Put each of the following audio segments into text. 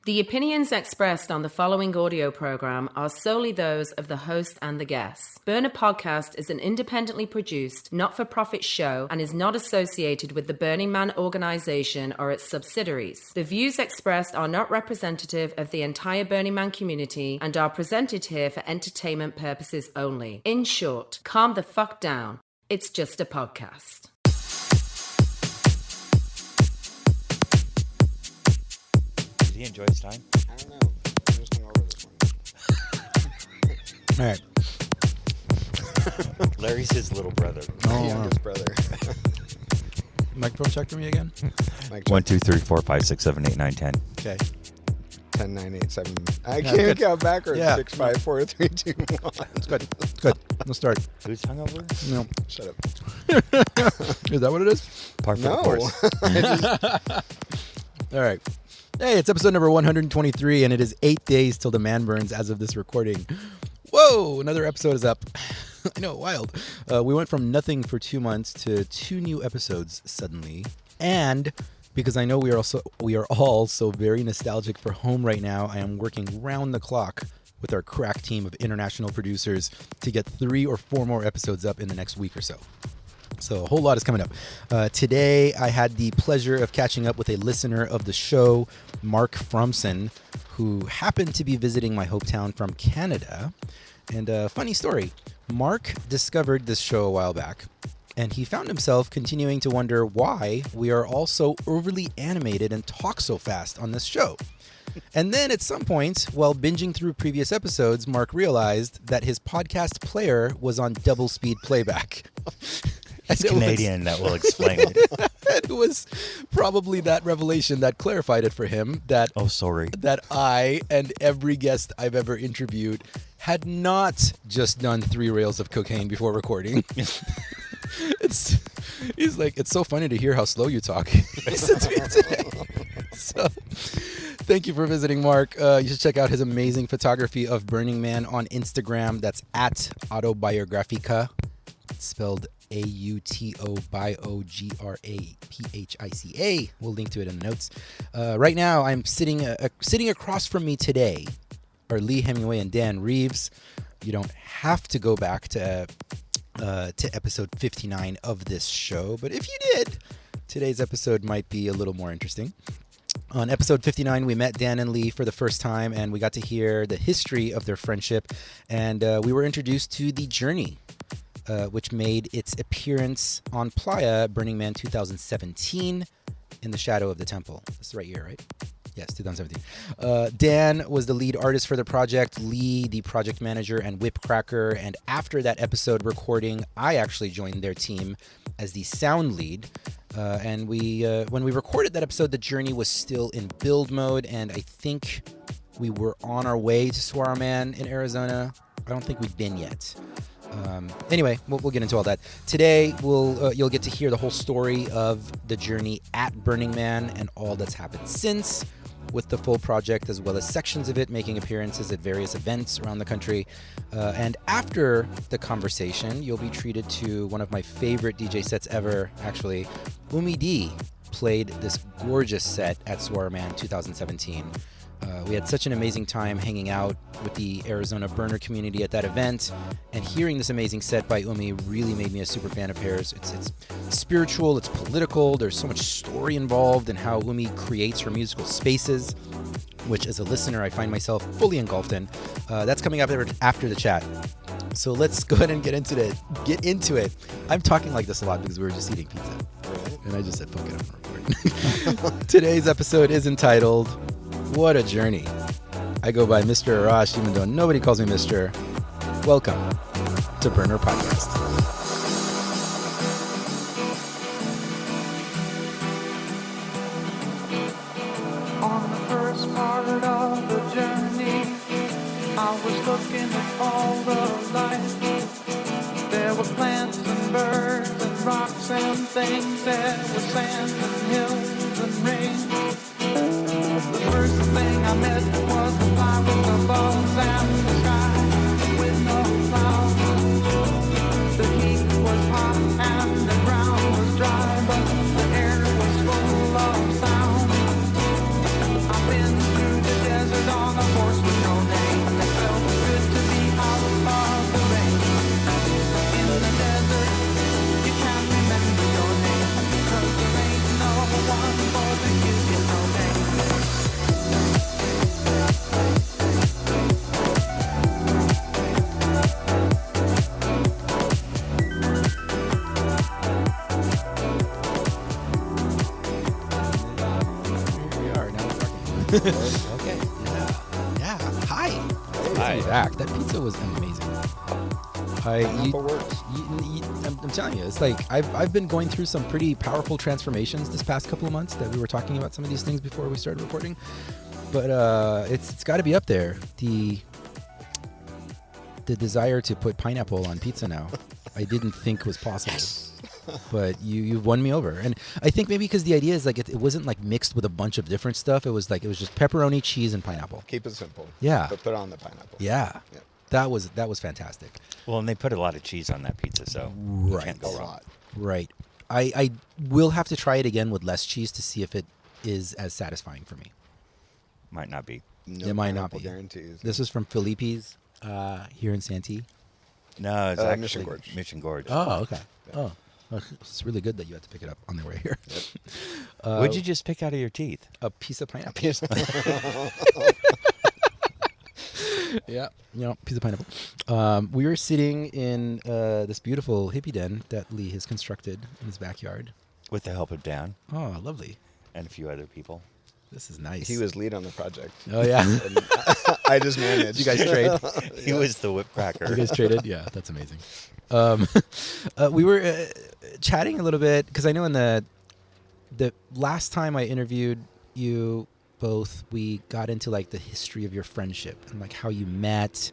The opinions expressed on the following audio program are solely those of the host and the guests. Burner Podcast is an independently produced, not-for-profit show and is not associated with the Burning Man organization or its subsidiaries. The views expressed are not representative of the entire Burning Man community and are presented here for entertainment purposes only. In short, calm the fuck down. It's just a podcast. Did he enjoy his time? I don't know. I just went over this one. All right. Larry's his little brother. My youngest brother. Microphone check for me again. Mike check. 1, 2, 3, 4, 5, 6, 7, 8, 9, 10. Okay. 10, 9, 8, 7. I Yeah, can't good. count backwards. Yeah. 6, 5, 4, 3, 2, 1. Good. Good. Let's start. Who's hungover? No. Shut up. Is that what it is? Par for the No. course. All right. Hey, it's episode number 123, and it is 8 days till the man burns as of this recording. Whoa, another episode is up. I know, wild. We went from nothing for 2 months to 2 new episodes suddenly. And because I know we are all so very nostalgic for home right now, I am working round the clock with our crack team of international producers to get 3 or 4 more episodes up in the next week or so. So a whole lot is coming up. Today, I had the pleasure of catching up with a listener of the show, Mark Fromson, who happened to be visiting my hometown from Canada. And a funny story, Mark discovered this show a while back, and he found himself continuing to wonder why we are all so overly animated and talk so fast on this show. And then at some point, while binging through previous episodes, Mark realized that his podcast player was on double speed playback. He's Canadian, that will explain it. It was probably that revelation that clarified it for him that Oh, sorry. that I and every guest I've ever interviewed had not just done 3 rails of cocaine before recording. He's like, it's so funny to hear how slow you talk. He said to me today. So, thank you for visiting, Mark. You should check out his amazing photography of Burning Man on Instagram. That's at Autobiographica. It's spelled AUTOBIOGRAPHICA. We'll link to it in the notes. Right now, I'm sitting across from me today are Lee Hemingway and Dan Reeves. You don't have to go back to episode 59 of this show, but if you did, today's episode might be a little more interesting. On episode 59, we met Dan and Lee for the first time, and we got to hear the history of their friendship, and we were introduced to The Journey, which made its appearance on Playa Burning Man 2017 in the Shadow of the Temple. That's the right year, right? Yes, 2017. Dan was the lead artist for the project, Lee the project manager and whipcracker, and after that episode recording, I actually joined their team as the sound lead. And when we recorded that episode, The Journey was still in build mode, and I think we were on our way to Swarman in Arizona. I don't think we've been yet. Anyway, we'll get into all that. Today, you'll get to hear the whole story of The Journey at Burning Man and all that's happened since, with the full project as well as sections of it making appearances at various events around the country. And after the conversation, you'll be treated to one of my favorite DJ sets ever, actually. Umi D played this gorgeous set at Swarman 2017. We had such an amazing time hanging out with the Arizona burner community at that event, and hearing this amazing set by Umi really made me a super fan of hers. It's spiritual, it's political, there's so much story involved in how Umi creates her musical spaces, which as a listener I find myself fully engulfed in. That's coming up after the chat. So let's go ahead and get into it. I'm talking like this a lot because we were just eating pizza. And I just said, fuck it, I'm recording. Today's episode is entitled, What a Journey. I go by Mr. Arash, even though nobody calls me Mr. Welcome to Burner Podcast. On the first part of the journey, I was looking at all the life. There were plants and birds and rocks and things. There was sand and hills and rain. The first thing I met was the fly with the bugs and the sky with no clouds. The heat was hot and the ground was dry, but the air was full of sound. I've been through the Okay. Yeah. Hi. Hi. Back. That pizza was amazing. Pineapple works. I'm telling you, it's like I've been going through some pretty powerful transformations this past couple of months. That we were talking about some of these things before we started recording, but it's got to be up there. The desire to put pineapple on pizza now, I didn't think was possible. But you've won me over, and I think maybe because the idea is like it wasn't like mixed with a bunch of different stuff. It was just pepperoni, cheese, and pineapple. Keep it simple. Yeah. But put on the pineapple. Yeah, Yeah. that was fantastic. Well, and they put a lot of cheese on that pizza, so you can't go A wrong. lot. Right. I will have to try it again with less cheese to see if it is as satisfying for me. Might not be. No It might not pineapple be. guarantees. This was from Felipe's here in Santee. No, it's Mission actually Gorge. Mission Gorge. Oh, okay. Oh, well, it's really good that you had to pick it up on the way here. What'd you just pick out of your teeth? A piece of pineapple. Yeah, piece of pineapple. We were sitting in this beautiful hippie den that Lee has constructed in his backyard. With the help of Dan Oh, lovely. and a few other people. This is nice. He was lead on the project. Oh, yeah. And I just managed. You guys trade? He was the whip cracker. You guys traded? Yeah, that's amazing. We were chatting a little bit because I know in the last time I interviewed you both, we got into like the history of your friendship and like how you met,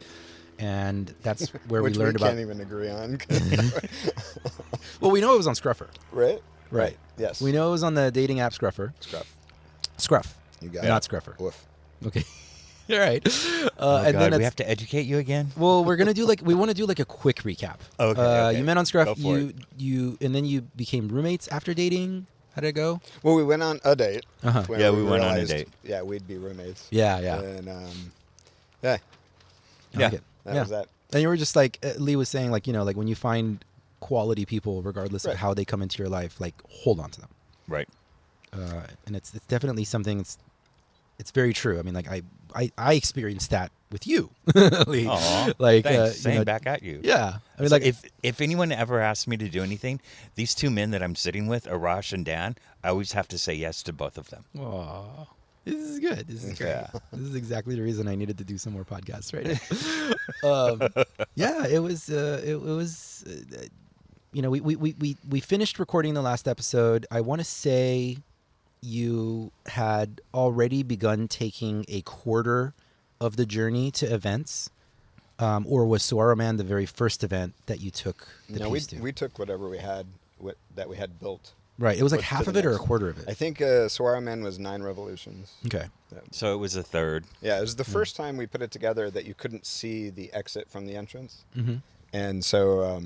and that's where Which we learned we about. can't even agree on. Well, we know it was on Scruffer. Right? Right. Yes. We know it was on the dating app Scruffer. Scruff. Scruff, You got not it. Scruffer. Woof. Okay. All right. Oh, and God, then we it's- have to educate you again? Well, we're gonna do we want to do like a quick recap. Okay, okay. You met on Scruff. Go for You and then you became roommates after dating. How did it go? Well, we went on a date. Uh-huh. when Yeah, we went on a realized, date. Yeah, we'd be roommates. Yeah, yeah. And yeah, I Yeah. like it. that yeah. was that. And you were just like Lee was saying, like like when you find quality people, regardless of Right. how they come into your life, like hold on to them. Right. And it's definitely something. It's very true. I mean, like I experienced that with you, Lee. Aw, like thanks. Same back at you. Yeah. I mean, So like if anyone ever asks me to do anything, these two men that I'm sitting with, Arash and Dan, I always have to say yes to both of them. Aw, this is good. This is great. Yeah. This is exactly the reason I needed to do some more podcasts right now. Yeah, it was. We finished recording the last episode. I want to say you had already begun taking a quarter of the journey to events, or was Saguaro Man the very first event that you took the No, piece to? we took whatever we had that we had built. Right, it was like put to half the of it or a next. quarter of it. I think Saguaro Man was 9 revolutions. Okay. So it was a third. Yeah, it was the first time we put it together that you couldn't see the exit from the entrance. Mm-hmm. And so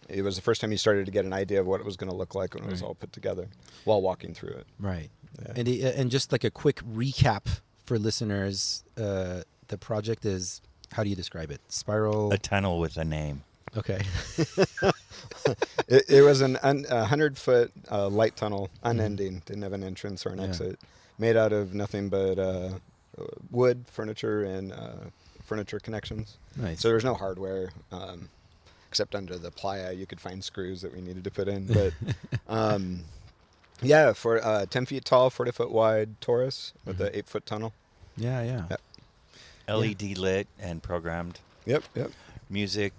it was the first time you started to get an idea of what it was going to look like when it was all put together while walking through it. Right. Yeah. And just like a quick recap for listeners, the project is, how do you describe it? Spiral. A tunnel with a name. Okay. It was a 100-foot light tunnel, unending, didn't have an entrance or an Yeah. exit, made out of nothing but wood, furniture, and furniture connections. Nice. So there's no hardware, except under the playa you could find screws that we needed to put in. But yeah, for 10 feet tall, 40-foot wide Taurus with an 8-foot tunnel. Yeah, yeah. Yep. LED lit and programmed. Yep. Music.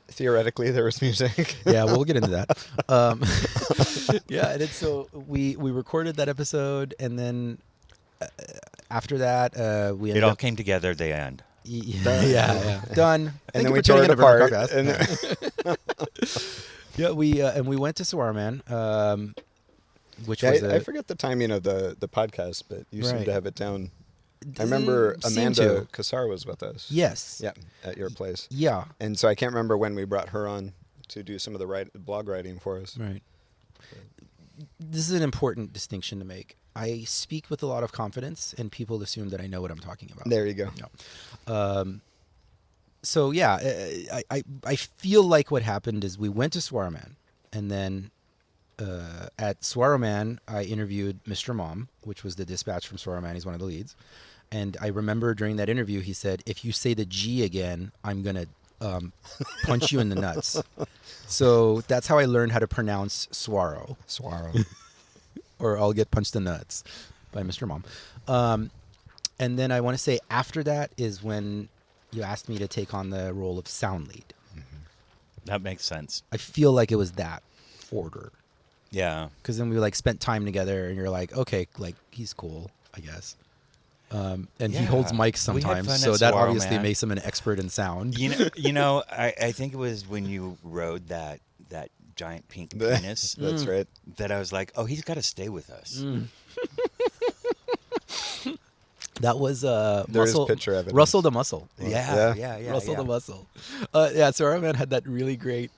Theoretically, there was music. Yeah, we'll get into that. Yeah, and so we recorded that episode, and then after that, we It ended all up. came together the end. Yeah. Done. And Thank then you we for tuning tore it into Burner apart. Podcast. Yeah, we went to Saguaro Man, which Yeah, was I forget the timing of the podcast, but you seem Right. to have it down. I remember Seem Amanda to. Kassar was with us. Yes. Yeah, at your place. Yeah. And so I can't remember when we brought her on to do some of the blog writing for us. Right. This is an important distinction to make. I speak with a lot of confidence, and people assume that I know what I'm talking about. There you go. No. So yeah, I feel like what happened is we went to Saguaro Man, and then at Saguaro Man I interviewed Mr. Mom, which was the dispatch from Saguaro Man. He's one of the leads, and I remember during that interview he said, "If you say the G again, I'm gonna punch you in the nuts." So that's how I learned how to pronounce Saguaro. Saguaro. Or I'll get punched in the nuts by Mr. Mom. And then I want to say after that is when you asked me to take on the role of sound lead. That makes sense. I feel like it was that order. Yeah. Because then we like spent time together, and you're like, okay, like he's cool, I guess. And he holds Yeah. mics We had sometimes, fun so at that Saguaro, obviously man. makes him an expert in sound. I think it was when you rode that giant pink penis That's right. that I was like, oh, he's got to stay with us. That was There is Muscle, picture evidence. Russell the Muscle. Yeah. Russell the Muscle. Saguaro Man had that really great.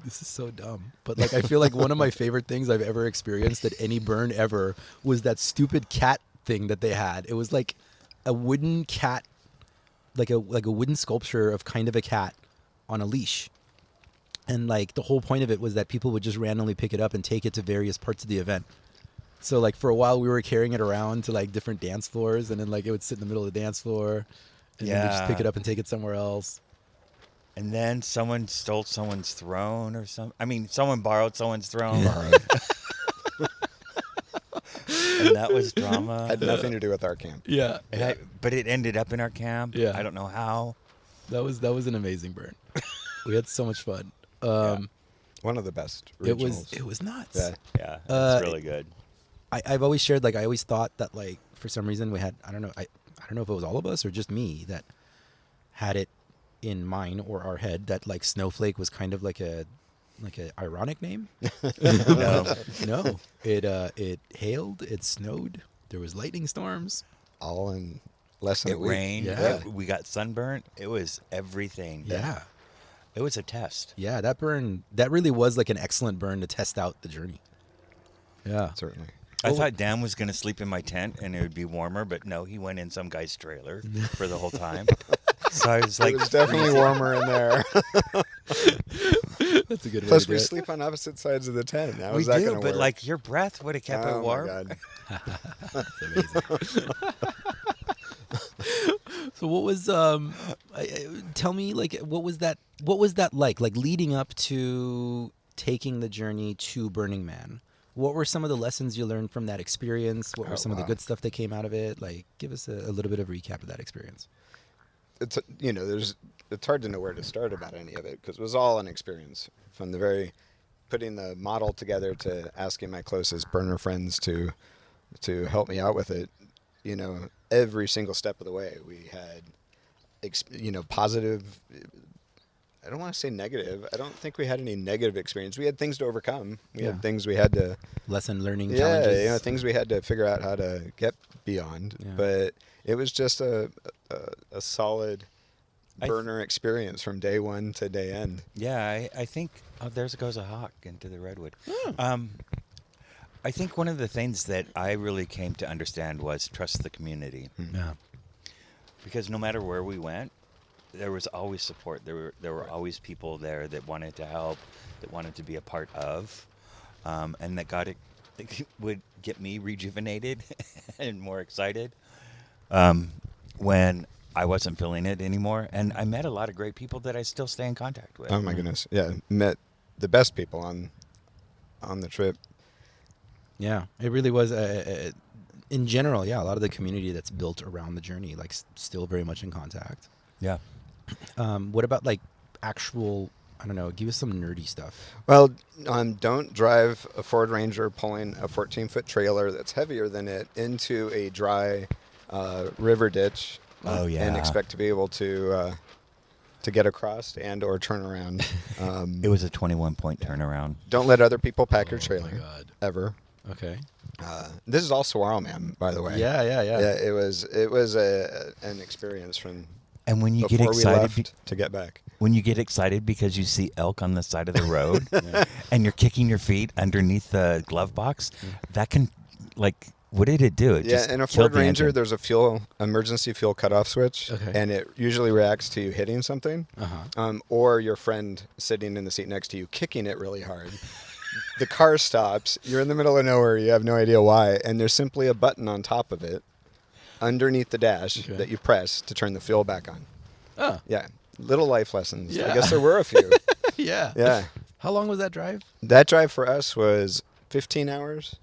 This is so dumb, but like I feel like one of my favorite things I've ever experienced at any burn ever was that stupid cat thing that they had. It was like a wooden cat, like a wooden sculpture of kind of a cat on a leash. And like the whole point of it was that people would just randomly pick it up and take it to various parts of the event. So like for a while we were carrying it around to like different dance floors, and then like it would sit in the middle of the dance floor, and then we just pick it up and take it somewhere else. And then someone stole someone's throne or something. I mean, someone borrowed someone's throne. And that was drama. Had nothing to do with our camp. Yeah, But it ended up in our camp. Yeah. I don't know how. that was an amazing burn. We had so much fun. One of the best. It regionals. was nuts. Yeah. Yeah, that's really good. I've always shared, like I always thought that like for some reason we had, I don't know if it was all of us or just me that had it in mine or our head that like Snowflake was kind of like a ironic name. No, it hailed, it snowed, there was lightning storms. All in less than It a week. rained. Yeah. We got sunburnt. It was everything. Yeah. It was a test. Yeah, that burn, that really was like an excellent burn to test out the journey. Yeah. Certainly. I thought Dan was going to sleep in my tent and it would be warmer, but no, he went in some guy's trailer for the whole time. So I was like, It was definitely warmer in there. That's a good way Plus, to do we it. sleep on opposite sides of the tent. How we is that do, gonna but work? like your breath would have kept it Oh warm. my God. That's amazing. So what was tell me, like, what was that like leading up to taking the journey to Burning Man? What were some of the lessons you learned from that experience? What were some of the good stuff that came out of it? Like, give us a little bit of recap of that experience. It's it's hard to know where to start about any of it because it was all an experience from the very putting the model together to asking my closest burner friends to help me out with it. You know, every single step of the way we had positive. I don't want to say negative. I don't think we had any negative experience. We had things to overcome. We had things we had to Lesson learning challenges. Yeah, things we had to figure out how to get beyond. Yeah. But it was just a solid burner experience from day one to day end. Yeah, I think there goes a hawk into the redwood. I think one of the things that I really came to understand was trust the community. Yeah. Because no matter where we went, there was always support. There were always people there that wanted to help, that wanted to be a part of, and that would get me rejuvenated and more excited when I wasn't feeling it anymore. And I met a lot of great people that I still stay in contact with. Oh my goodness. Yeah, met the best people on the trip. Yeah, it really was. In general, yeah, a lot of the community that's built around the journey, like, still very much in contact. Yeah. What about like actual? I don't know. Give us some nerdy stuff. Well, don't drive a Ford Ranger pulling a 14-foot trailer that's heavier than it into a dry river ditch. Oh, yeah. And expect to be able to get across and or turn around. It was a 21-point turnaround. Don't let other people pack your Oh, trailer. my God. Ever. Okay. This is all Saguaro Man, by the way. Yeah. Yeah, it was an experience from And when you get before we excited, left to get back. when you get excited because you see elk on the side of the road, and you're kicking your feet underneath the glove box, that can, like, what did it do? It Yeah, just in a killed Ford the Ranger, engine. there's a emergency fuel cutoff switch, Okay. and it usually reacts to you hitting something, Uh-huh. or your friend sitting in the seat next to you kicking it really hard. The car stops. You're in the middle of nowhere. You have no idea why, and there's simply a button on top of it, underneath the dash, Okay. that you press to turn the fuel back on. Oh. Yeah, little life lessons. Yeah. I guess there were a few. Yeah. Yeah, How long was that drive? that drive for us was 15 hours.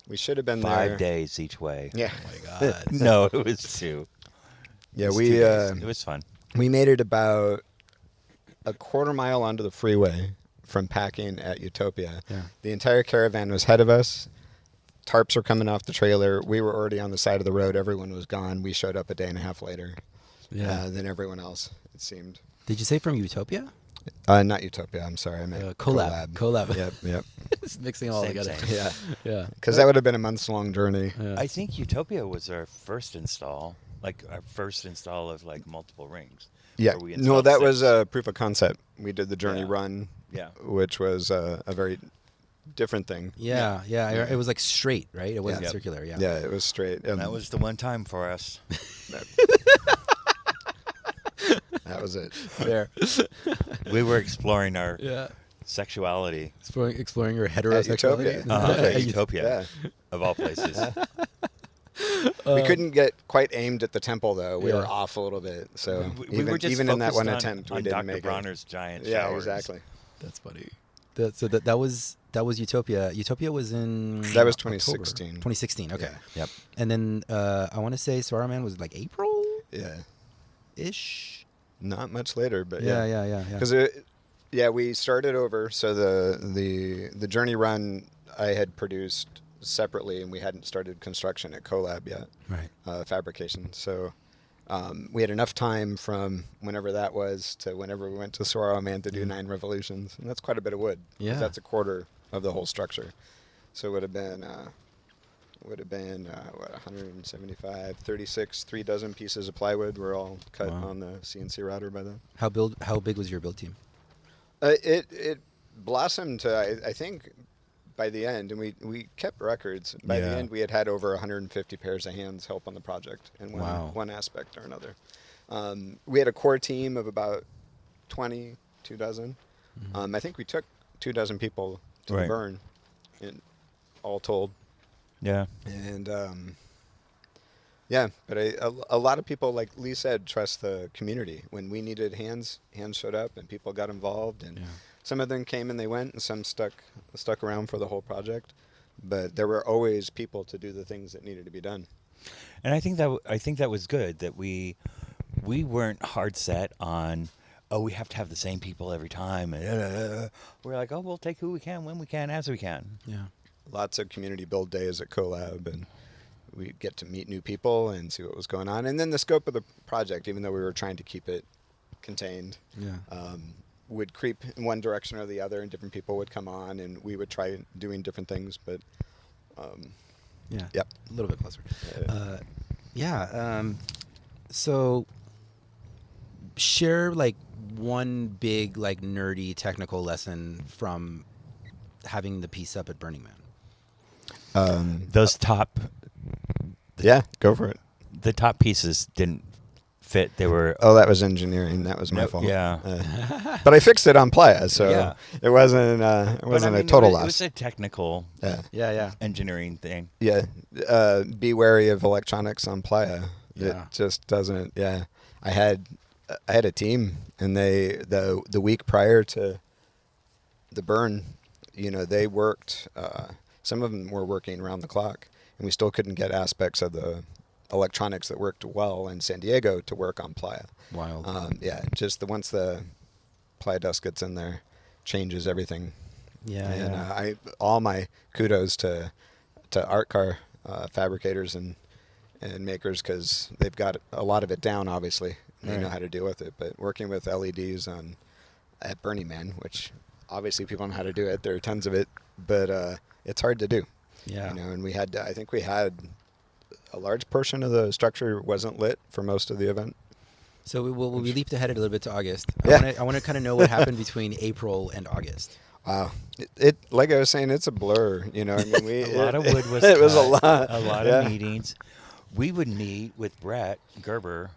We should have been 5 there. days each way. Yeah. Oh my God. No, it was 2. Yeah, It was we 2 days. It was fun. we made it about a quarter mile onto the freeway from packing at Utopia. Yeah. The entire caravan was ahead of us. Tarps were coming off the trailer. We were already on the side of the road. Everyone was gone. We showed up a day and a half later than everyone else, it seemed. Did you say from Utopia? Not Utopia. I'm sorry. I meant Collab. Collab. Yep. It's mixing all Same, together. same. Yeah. Yeah. Because that would have been a months-long journey. Yeah. I think Utopia was our first install, like our first install of like multiple rings. Yeah. where we No, installed that 6. was a proof of concept. We did the journey Yeah. run, Yeah. which was a very different thing. Yeah. It was like straight, right? It wasn't Yeah. circular. Yeah. Yeah, it was straight. That was the one time for us. That was it. Fair. We were exploring our Yeah. sexuality Exploring your heterosexuality. Utopia. at Utopia, Yeah. of all places. We couldn't get quite aimed at the temple, though. We Yeah. were off a little bit. So We were just even in that focused one on- attempt, we on didn't Dr. make Bronner's giant it. Yeah, showers. exactly. That's funny. That was Utopia. Utopia was in That was October. 2016. 2016. Okay. Yeah. Yep. And then I want to say Saruman was like April Yeah. ish. Not much later, but Yeah. Because we started over. So the journey run I had produced separately, and we hadn't started construction at Collab yet, Right. fabrication. So we had enough time from whenever that was to whenever we went to Saruman to do 9 revolutions, and that's quite a bit of wood. 'Cause Yeah. that's a quarter of the whole structure. So it would have been what, 175, 36, 3 dozen pieces of plywood were all cut Wow. on the CNC router by then. How big was your build team? It blossomed to, I think, by the end, and we kept records. By the Yeah. end, we had over 150 pairs of hands help on the project in Wow. one aspect or another. We had a core team of about 2 dozen. I think we took 2 dozen people to the Right. burn, all told. Yeah. And but a lot of people, like Lee said, trust the community. When we needed hands showed up and people got involved, and some of them came and they went, and some stuck around for the whole project. But there were always people to do the things that needed to be done. And I think that was good that we weren't hard set on, oh, we have to have the same people every time. And we're like, oh, we'll take who we can, when we can, as we can. Yeah. Lots of community build days at Collab, and we get to meet new people and see what was going on. And then the scope of the project, even though we were trying to keep it contained, Yeah. would creep in one direction or the other, and different people would come on, and we would try doing different things. But Yeah. Yep. A little bit closer. Yeah. So share like one big like nerdy technical lesson from having the piece up at Burning Man. Those top Go for it. the top pieces didn't fit. They were Oh, that was engineering. That was my No, fault. yeah. But I fixed it on Playa, so Yeah. it wasn't but I a mean, total it loss. was a technical Yeah. Yeah. engineering thing. Yeah. Be wary of electronics on Playa. Yeah. It just doesn't. Yeah. I had a team, and the week prior to the burn, they worked. Some of them were working around the clock, and we still couldn't get aspects of the electronics that worked well in San Diego to work on Playa. Wild. Just once the Playa dust gets in there, changes everything. Yeah. And all my kudos to art car fabricators and makers, because they've got a lot of it down. Obviously, they know Right. how to deal with it. But working with LEDs at Burning Man, which obviously people know how to do it. There are tons of it, but it's hard to do. Yeah. And I think we had a large portion of the structure wasn't lit for most of the event. So we leaped ahead a little bit to August. Yeah. I want to kind of know what happened between April and August. Wow. It like I was saying, it's a blur. I mean, A lot of wood was it was a cut, lot. a lot Yeah. of meetings. We would meet with Brett Gerber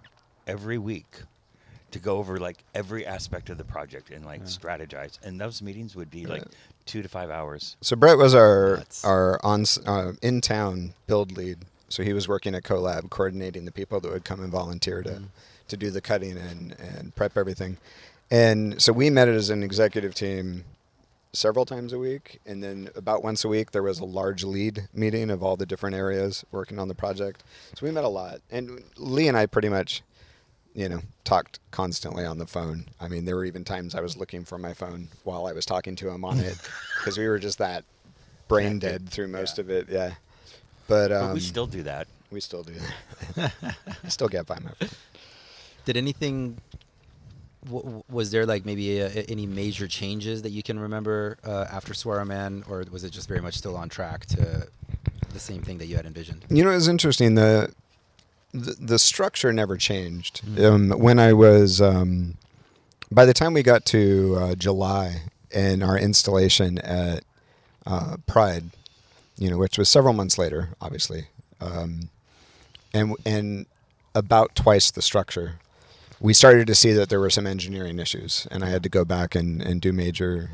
every week to go over like every aspect of the project and like strategize. And those meetings would be like 2 to 5 hours. So Brett was Nuts. our in town build lead. So he was working at Collab, coordinating the people that would come and volunteer to do the cutting and prep everything. And so we met as an executive team several times a week, and then about once a week there was a large lead meeting of all the different areas working on the project. So we met a lot, and Lee and I pretty much, talked constantly on the phone. I mean, there were even times I was looking for my phone while I was talking to him on it, because we were just that brain dead through most of it. Yeah, but we still do that. We still do that. I still get by my phone. Did anything? Was there like maybe any major changes that you can remember after Saguaro Man, or was it just very much still on track to the same thing that you had envisioned? It was interesting. The structure never changed. When I was, by the time we got to July and our installation at Pride, which was several months later, obviously, and about twice the structure, we started to see that there were some engineering issues, and I had to go back and do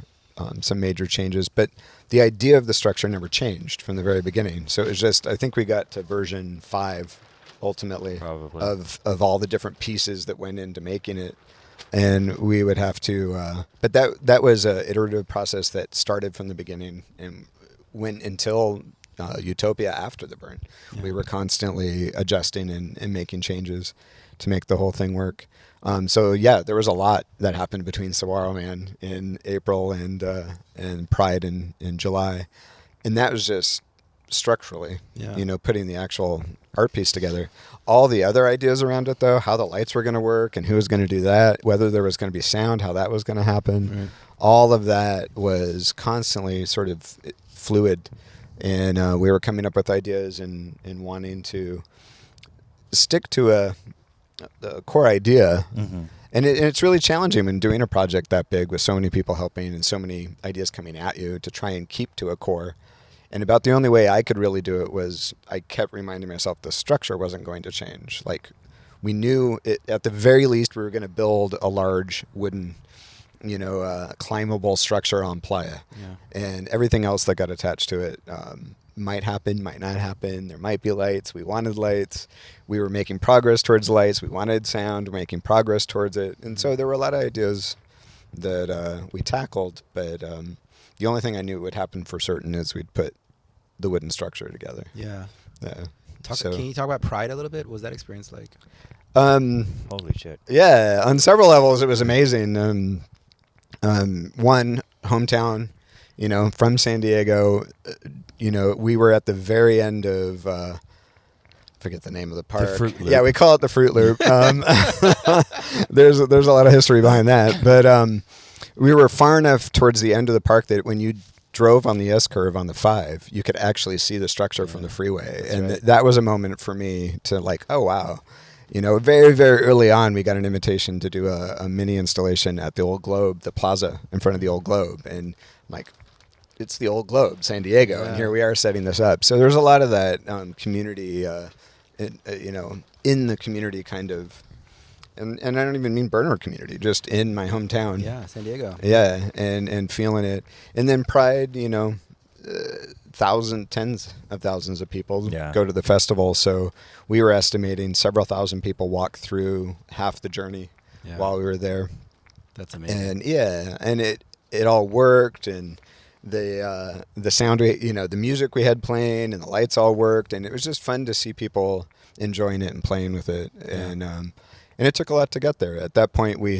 some major changes. But the idea of the structure never changed from the very beginning. So it was just, I think we got to version 5 ultimately Probably. of all the different pieces that went into making it. And we would have to, but that was an iterative process that started from the beginning and went until Utopia after the burn. Yeah. We were constantly adjusting and making changes to make the whole thing work. So yeah, there was a lot that happened between Saguaro Man in April and Pride in July, and that was just structurally, putting the actual art piece together. All the other ideas around it, though, how the lights were going to work and who was going to do that, whether there was going to be sound, how that was going to happen, Right. all of that was constantly sort of fluid, and we were coming up with ideas and wanting to stick to a core idea. Mm-hmm. And it's really challenging when doing a project that big with so many people helping and so many ideas coming at you to try and keep to a core. And about the only way I could really do it was I kept reminding myself the structure wasn't going to change. Like, we knew at the very least we were going to build a large wooden, climbable structure on Playa. Yeah. And everything else that got attached to it might happen, might not happen. There might be lights. We wanted lights. We were making progress towards lights. We wanted sound, making progress towards it. And so there were a lot of ideas that we tackled, but the only thing I knew would happen for certain is we'd put the wooden structure together. Yeah. Yeah. Can you talk about Pride a little bit? What was that experience like? Holy shit. Yeah, on several levels it was amazing. One, hometown, from San Diego. We were at the very end of forget the name of the park. The Fruit Loop. Yeah, we call it the Fruit Loop. There's a lot of history behind that, but we were far enough towards the end of the park that when you drove on the S-curve on the 5, you could actually see the structure from the freeway. That's And right. that was a moment for me to like, oh, wow. Very, very early on, we got an invitation to do a mini installation at the Old Globe, the plaza in front of the Old Globe. And I'm like, it's the Old Globe, San Diego, and Yeah. here we are setting this up. So there's a lot of that community, in the community kind of, and I don't even mean burner community, just in my hometown. Yeah, San Diego. Yeah, and feeling it. And then Pride, tens of thousands of people go to the festival. So we were estimating several thousand people walk through half the journey while we were there. That's amazing. And it all worked, and the sound, the music we had playing and the lights all worked, and it was just fun to see people enjoying it and playing with it. And it took a lot to get there. At that point, we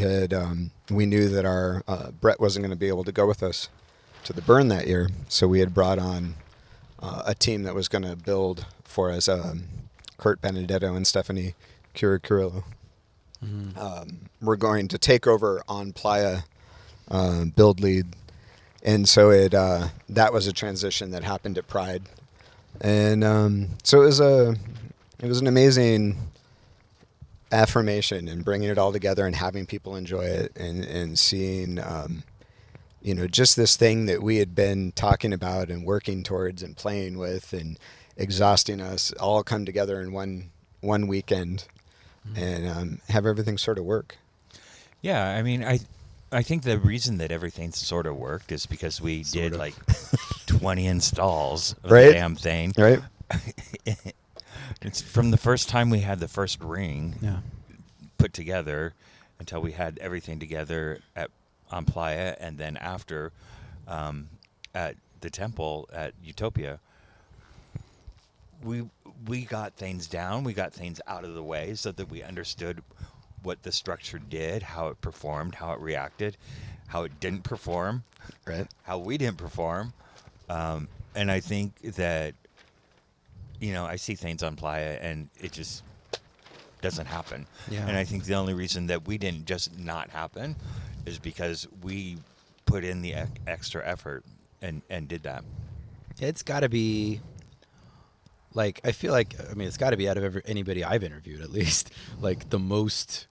knew that our Brett wasn't going to be able to go with us to the burn that year, so we had brought on a team that was going to build for us, Kurt Benedetto and Stephanie Curillo. We're going to take over on Playa, build lead, and so that was a transition that happened at Pride, and so it was an amazing affirmation and bringing it all together and having people enjoy it and seeing just this thing that we had been talking about and working towards and playing with and exhausting us all come together in one weekend and have everything sort of work. Yeah, I mean, I think the reason that everything sort of worked is because we did like 20 installs of the damn thing. Right. It's from the first time we had the first ring put together until we had everything together on Playa, and then after at the temple at Utopia, we got things down, we got things out of the way so that we understood what the structure did, how it performed, how it reacted, how it didn't perform, Right. how we didn't perform. And I think that, I see things on Playa and it just doesn't happen. Yeah. And I think the only reason that we didn't just not happen is because we put in the extra effort and did that. It's got to be, like, I feel like, I mean, it's got to be out of anybody I've interviewed, at least, like, the most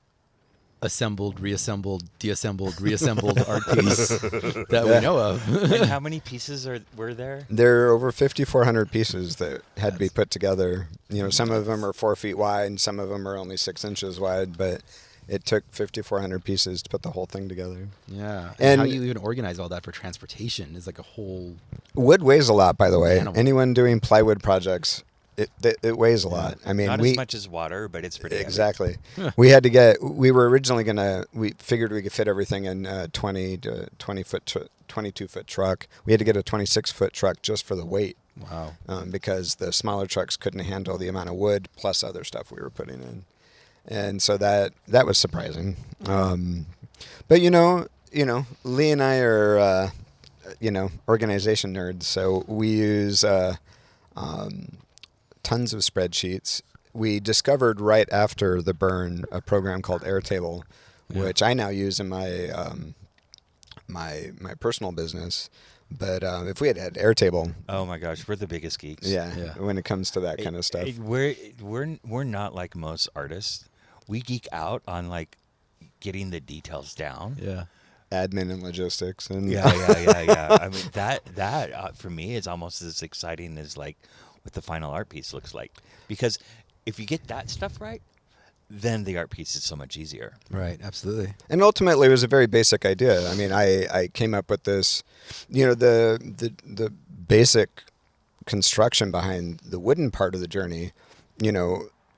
assembled, reassembled, deassembled, reassembled art piece that we know of. And how many pieces were there? There are over 5,400 pieces that had to be put together. Some of them are 4 feet wide, and some of them are only 6 inches wide, but it took 5,400 pieces to put the whole thing together. Yeah. And- how do you even organize all that for transportation is like a whole... Wood weighs a lot, by the way. Animal. Anyone doing plywood projects, it weighs a lot. I mean, Not as much as water, but it's pretty heavy. Exactly. We were originally we figured we could fit everything in a 22 foot truck. We had to get a 26 foot truck just for the weight. Wow. Because the smaller trucks couldn't handle the amount of wood plus other stuff we were putting in. And so that was surprising. But Lee and I are, organization nerds. So we use, tons of spreadsheets. We discovered right after the burn a program called Airtable, which I now use in my my personal business. But if we had Airtable, Oh my gosh, we're the biggest geeks. Yeah. when it comes to that kind of stuff, We're not like most artists. We geek out on like getting the details down. Yeah. admin and logistics, and Yeah. I mean that for me is almost as exciting as like what the final art piece looks like, because if you get that stuff right, then the art piece is so much easier. Right. Absolutely. And ultimately, it was a very basic idea. I mean, I came up with this, the basic construction behind the wooden part of the journey.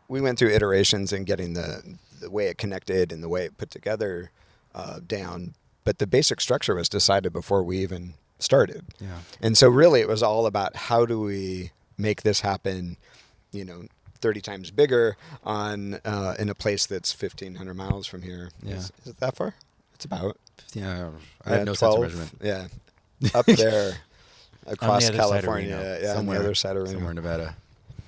We went through iterations in getting the way it connected and the way it put together down. But the basic structure was decided before we even started. Yeah. And so really, it was all about how do we make this happen, 30 times bigger in a place that's 1,500 miles from here. Yeah. Is it that far? It's about. Yeah. I have no sense of measurement. Yeah. Up there across other side of California. Reno. Yeah, on the other side of Reno. Somewhere in Nevada.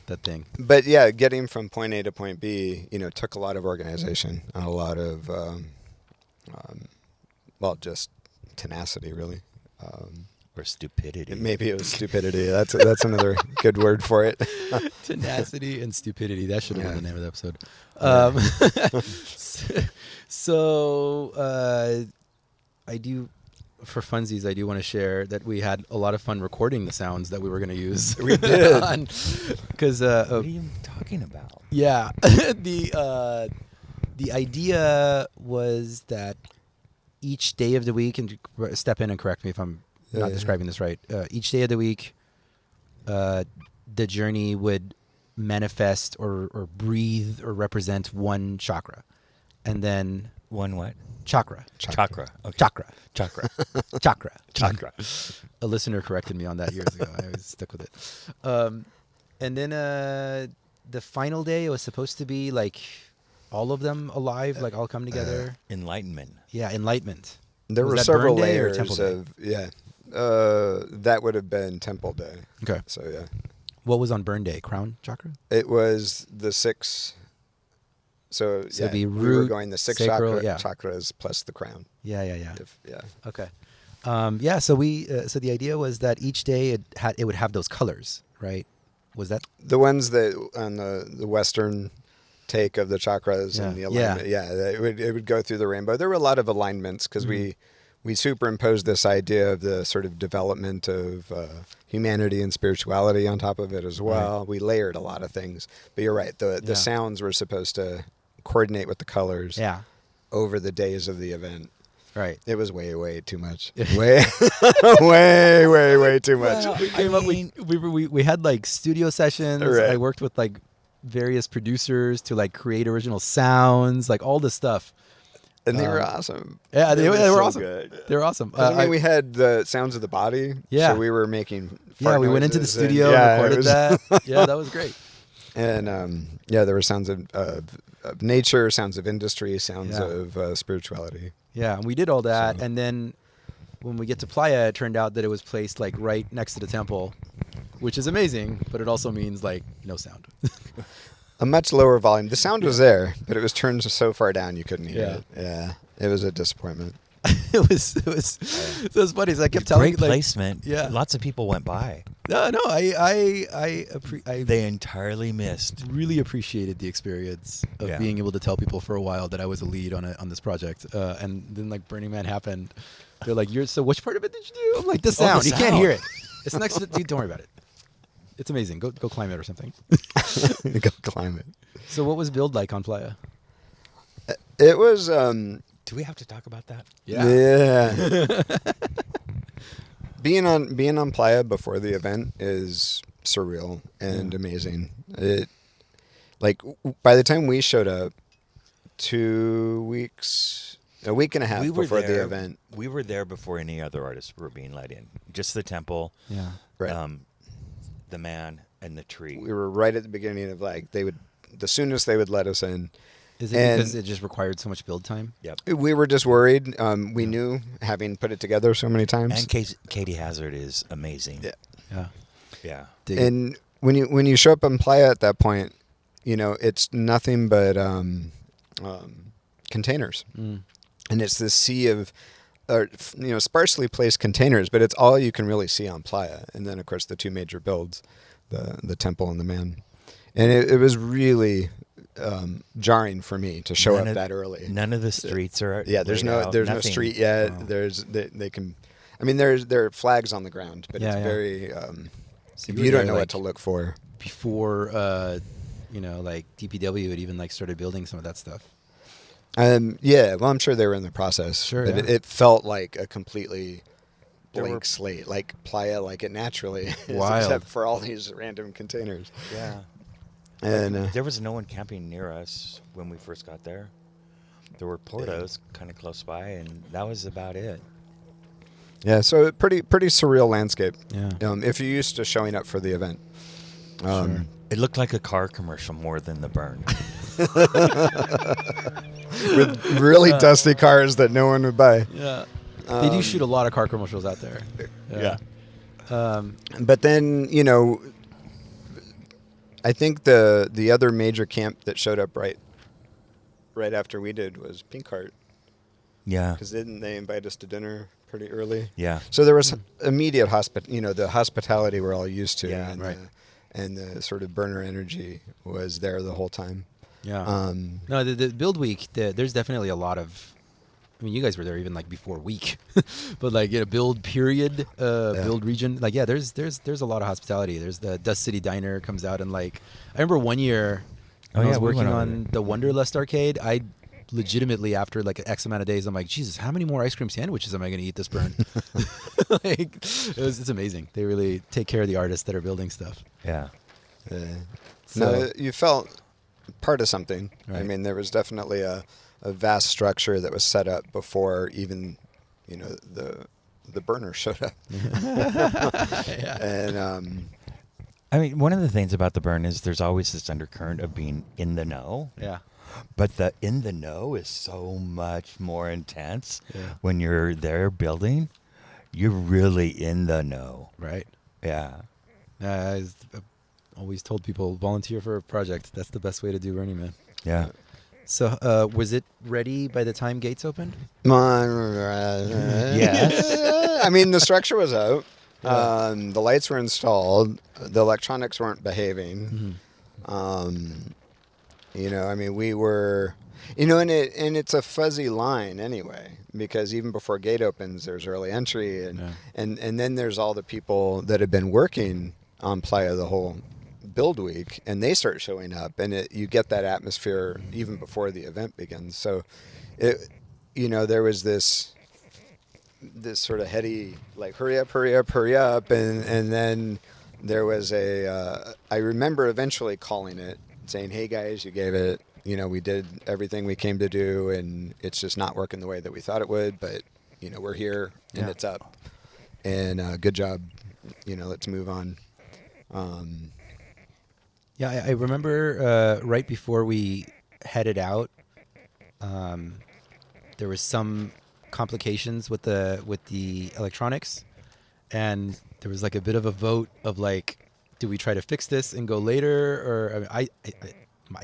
That thing. But yeah, getting from point A to point B, took a lot of organization and a lot of, just tenacity, really. Or stupidity. Maybe it was stupidity. That's another good word for it. Tenacity and stupidity. That should have Yeah. been the name of the episode. I do, for funsies, I do want to share that we had a lot of fun recording the sounds that we were going to use. We did. Because, What are you talking about? yeah, the idea was that each day of the week, and step in and correct me if I'm not describing this right. Each day of the week, the journey would manifest or breathe or represent one chakra, and then One what? chakra, Chakra. Okay. chakra, Chakra. chakra. Chakra. A listener corrected me on that years ago. I was stuck with it. And then the final day, it was supposed to be like all of them alive, like all come together. Enlightenment. Yeah, enlightenment. There Was were that several Burn Day or layers Temple Day? of, that would have been Temple Day. Okay. So, yeah. What was on Burn Day? Crown chakra? It was the 6. So it'd be we were root, going the 6 sacral, chakras plus the crown. Yeah. Yeah. Okay. So we so the idea was that each day it would have those colors, right? Was that The ones that on the western take of the chakras and the Yeah. alignment, it would go through the rainbow. There were a lot of alignments because we superimposed this idea of the sort of development of humanity and spirituality on top of it as well. We layered a lot of things, but you're right. The sounds were supposed to coordinate with the colors over the days of the event. right? It was way too much. way too much. Well, we came up. We had like studio sessions. Right. I worked with like various producers to like create original sounds, like all this stuff. And they were awesome. Yeah, they were so awesome. good. They were awesome. 'Cause, I mean, we had the sounds of the body. Yeah. So we were making. yeah, fart we went into the noises and- studio yeah, and it recorded was- that. Yeah, that was great. And yeah, there were sounds of nature, sounds of industry, sounds Yeah. of spirituality. Yeah, and we did all that, So- and then when we get to Playa, it turned out that it was placed like right next to the temple, which is amazing, but it also means like no sound. A much lower volume. The sound was there, but it was turned so far down you couldn't hear Yeah. it. Yeah, it was a disappointment. it was funny. So I kept telling Great like, placement. yeah. Lots of people went by. No, I They entirely missed. really appreciated the experience of Yeah. being able to tell people for a while that I was a lead on this project, and then like Burning Man happened. They're like, so which part of it did you do? I'm like, the sound. You can't sound. hear it. It's next to dude. Don't worry about it. It's amazing. Go climb it or something. Go climb it. So what was build like on Playa? It was. Do we have to talk about that? Yeah. being on Playa before the event is surreal and amazing. It by the time we showed up, 2 weeks, a week and a half before the event. We were there before any other artists were being let in. Just the temple, Yeah. Right. the man, and the tree. We were right at the beginning of the soonest they would let us in. Is it And- because it just required so much build time? Yep. We were just worried. We knew, having put it together so many times. And Katie Hazard is amazing. Yeah. Yeah. Yeah. Dig it. And when you show up in Playa at that point, it's nothing but containers, Mm. and it's this sea of sparsely placed containers, but it's all you can really see on Playa. And then of course the two major builds, the temple and the man, and it was really jarring for me to show None up of- that early. None of the streets are. Yeah, there's laid no out, there's no nothing. street yet. Wow. They can. I mean, there are flags on the ground, but Yeah, it's yeah. very. So You were don't there, know like, what to look for. before like DPW had even like started building some of that stuff. Yeah, well, I'm sure they were in the process. Sure, but yeah. it felt like a completely There blank were- slate, like Playa, like it naturally is, Wild. except for all these random containers. Yeah. And There was no one camping near us when we first got there. There were portos kind of close by, and that was about it. yeah, so pretty surreal landscape. Yeah. If you're used to showing up for the event. Sure. It looked like a car commercial more than the burn. With really dusty cars that no one would buy. Yeah. They do shoot a lot of car commercials out there. But then, I think the other major camp that showed up right after we did was Pink Heart, Yeah. because didn't they invite us to dinner pretty early? Yeah. So there was immediate the hospitality we're all used to, Yeah, and, right. and the sort of burner energy was there the whole time. Yeah. No, the build week, there's definitely a lot of. I mean, you guys were there even like before week, but like build period, build region. Like, yeah, there's a lot of hospitality. There's the Dust City Diner comes out, and like I remember one year when I was we working went over on the Wonderlust arcade, I legitimately after like X amount of days, I'm like, Jesus, how many more ice cream sandwiches am I going to eat this burn? Like, it's amazing. They really take care of the artists that are building stuff. Yeah. So- No, you felt part of something. I Right. mean, there was definitely a vast structure that was set up before even, the burner showed up. And I mean, one of the things about the burn is there's always this undercurrent of being in the know. Yeah. But the in the know is so much more intense Yeah. when you're there building. You're really in the know. Right. Yeah. I've always told people volunteer for a project. That's the best way to do Burning Man. Yeah. So, was it ready by the time gates opened? yes. I mean, the structure was out. The lights were installed. The electronics weren't behaving. I mean, we were, and it's a fuzzy line anyway, because even before gate opens, there's early entry, and then there's all the people that have been working on Playa the whole build week, and they start showing up, and you get that atmosphere even before the event begins. So, there was this sort of heady, like, hurry up, and then there was I remember eventually calling it, saying, hey guys, you gave it you know, we did everything we came to do, and it's just not working the way that we thought it would. But you know, we're here, and Yeah. it's up, and good job. You know, let's move on. Yeah, I remember right before we headed out, there was some complications with the electronics, and there was like a bit of a vote of like, do we try to fix this and go later, or I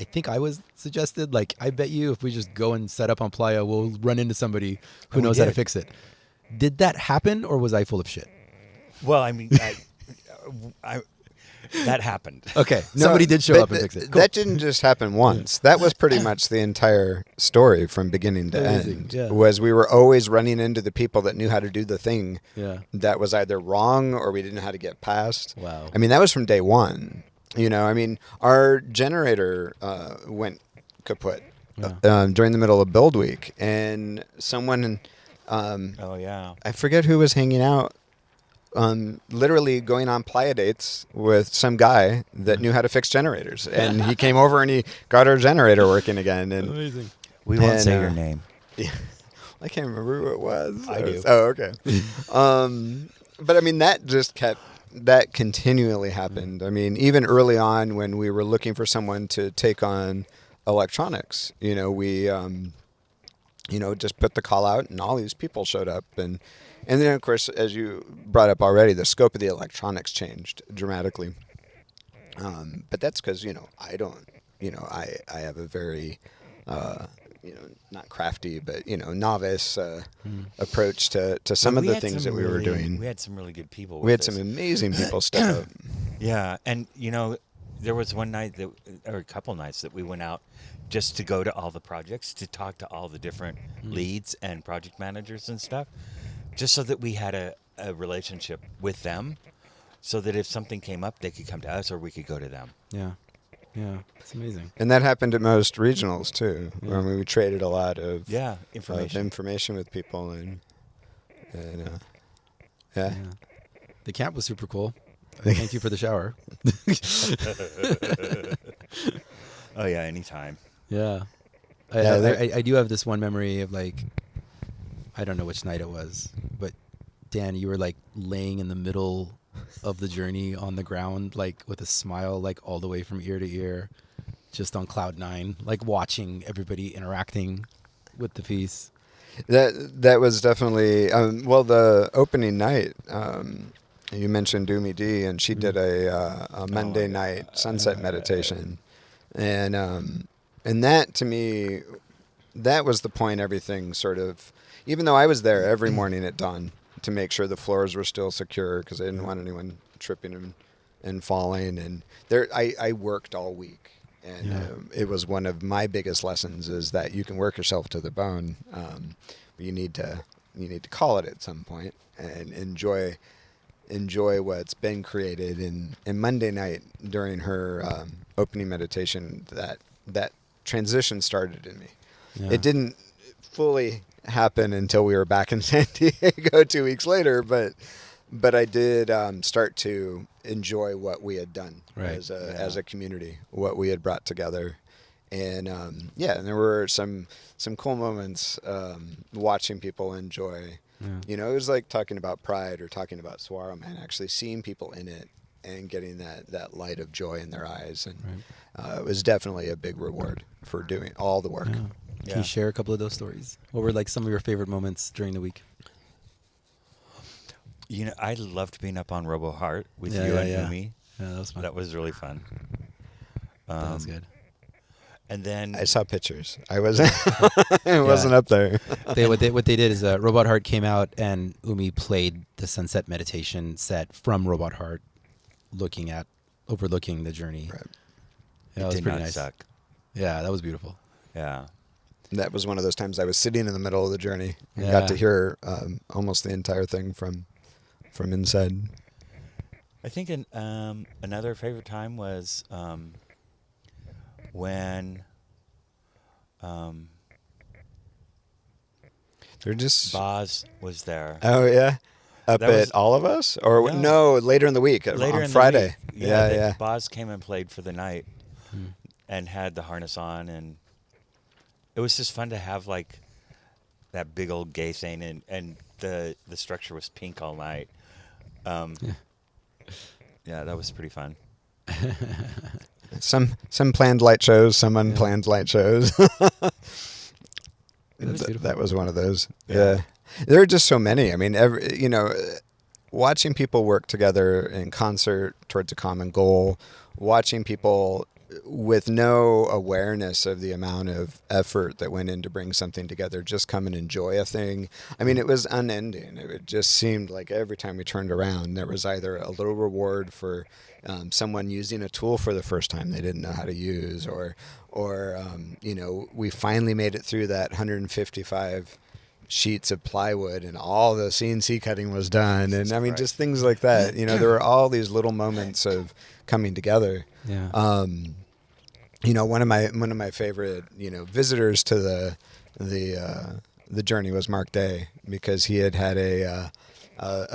think I was suggested, like, I bet you if we just go and set up on Playa, we'll run into somebody who And we knows how to did. fix it. Did that happen, or was I full of shit? Well, I mean, that happened. Okay, So, somebody did show but up and fix it. Cool. That didn't just happen once. That was pretty much the entire story from beginning to Amazing, end. yeah. Was we were always running into the people that knew how to do the thing Yeah. that was either wrong or we didn't know how to get past. Wow. I mean, that was from day one. You know, I mean, our generator went kaput during the middle of build week, and someone, Oh yeah. I forget who was hanging out, literally going on playa dates with some guy that knew how to fix generators, and he came over and he got our generator working again. And Amazing. We won't And, say your name. yeah, I can't remember who it was. I do. Oh, okay. But I mean, that continually happened. I mean, even early on when we were looking for someone to take on electronics, you know, we, just put the call out, and all these people showed up, and then of course, as you brought up already, the scope of the electronics changed dramatically. But that's because I don't, I have a very not crafty, but novice approach to some But of we the had things some that we were really- doing. We had some really good people. We had with some us. amazing people step up. Yeah, and there was one night or a couple nights that we went out just to go to all the projects, to talk to all the different leads and project managers and stuff, just so that we had a relationship with them, so that if something came up, they could come to us or we could go to them. Yeah. Yeah. It's amazing. And that happened at most regionals too. I mean, we traded a lot of information with people, and yeah. Yeah. The camp was super cool. Thank you for the shower. Oh yeah, anytime. Yeah. Yeah, I do have this one memory of like, I don't know which night it was, but Dan, you were like laying in the middle of the journey on the ground, like with a smile, like all the way from ear to ear, just on cloud nine, like watching everybody interacting with the piece. That was definitely the opening night. You mentioned Doomy D, and she did a Monday night sunset meditation, and that to me, that was the point. Everything sort of, even though I was there every morning at dawn to make sure the floors were still secure because I didn't want anyone tripping and falling. And I worked all week, and it was one of my biggest lessons is that you can work yourself to the bone. But you need to call it at some point and enjoy what's been created. And Monday night during her opening meditation, that transition started in me. Yeah. It didn't fully happen until we were back in San Diego 2 weeks later, but I did start to enjoy what we had done as a community, what we had brought together. And and there were some cool moments watching people enjoy. It was like talking about Pride or talking about Saguaro, man, actually seeing people in it and getting that light of joy in their eyes. And it was definitely a big reward for doing all the work. Yeah. Can you share a couple of those stories? What were like some of your favorite moments during the week? I loved being up on Robo Heart with Yeah, you yeah, and yeah. Umi. Yeah, that was fun. That was really fun. That was good. And then I saw pictures. I wasn't wasn't up there. What they did is Robot Heart came out and Umi played the sunset meditation set from Robot Heart, overlooking the journey. Right. Yeah, it that was did pretty not nice. suck. Yeah, that was beautiful. Yeah. That was one of those times I was sitting in the middle of the journey and Yeah. got to hear almost the entire thing from inside. I think another favorite time was when They're just Boz was there. Oh yeah, up That at was- All of Us, or No. no, later in the week Later on in Friday. the week, Yeah. Boz came and played for the night and had the harness on, and it was just fun to have like that big old gay thing, and the structure was pink all night. Yeah, that was pretty fun. Some planned light shows, some unplanned light shows. That was one of those. Yeah. There are just so many. I mean, watching people work together in concert towards a common goal, watching people with no awareness of the amount of effort that went in to bring something together, just come and enjoy a thing. I mean, it was unending. It just seemed like every time we turned around, there was either a little reward for someone using a tool for the first time they didn't know how to use, or we finally made it through that 155 sheets of plywood and all the CNC cutting was done. And I mean, just things like that. There were all these little moments of coming together. Yeah. One of my favorite, visitors to the journey was Mark Day, because he had a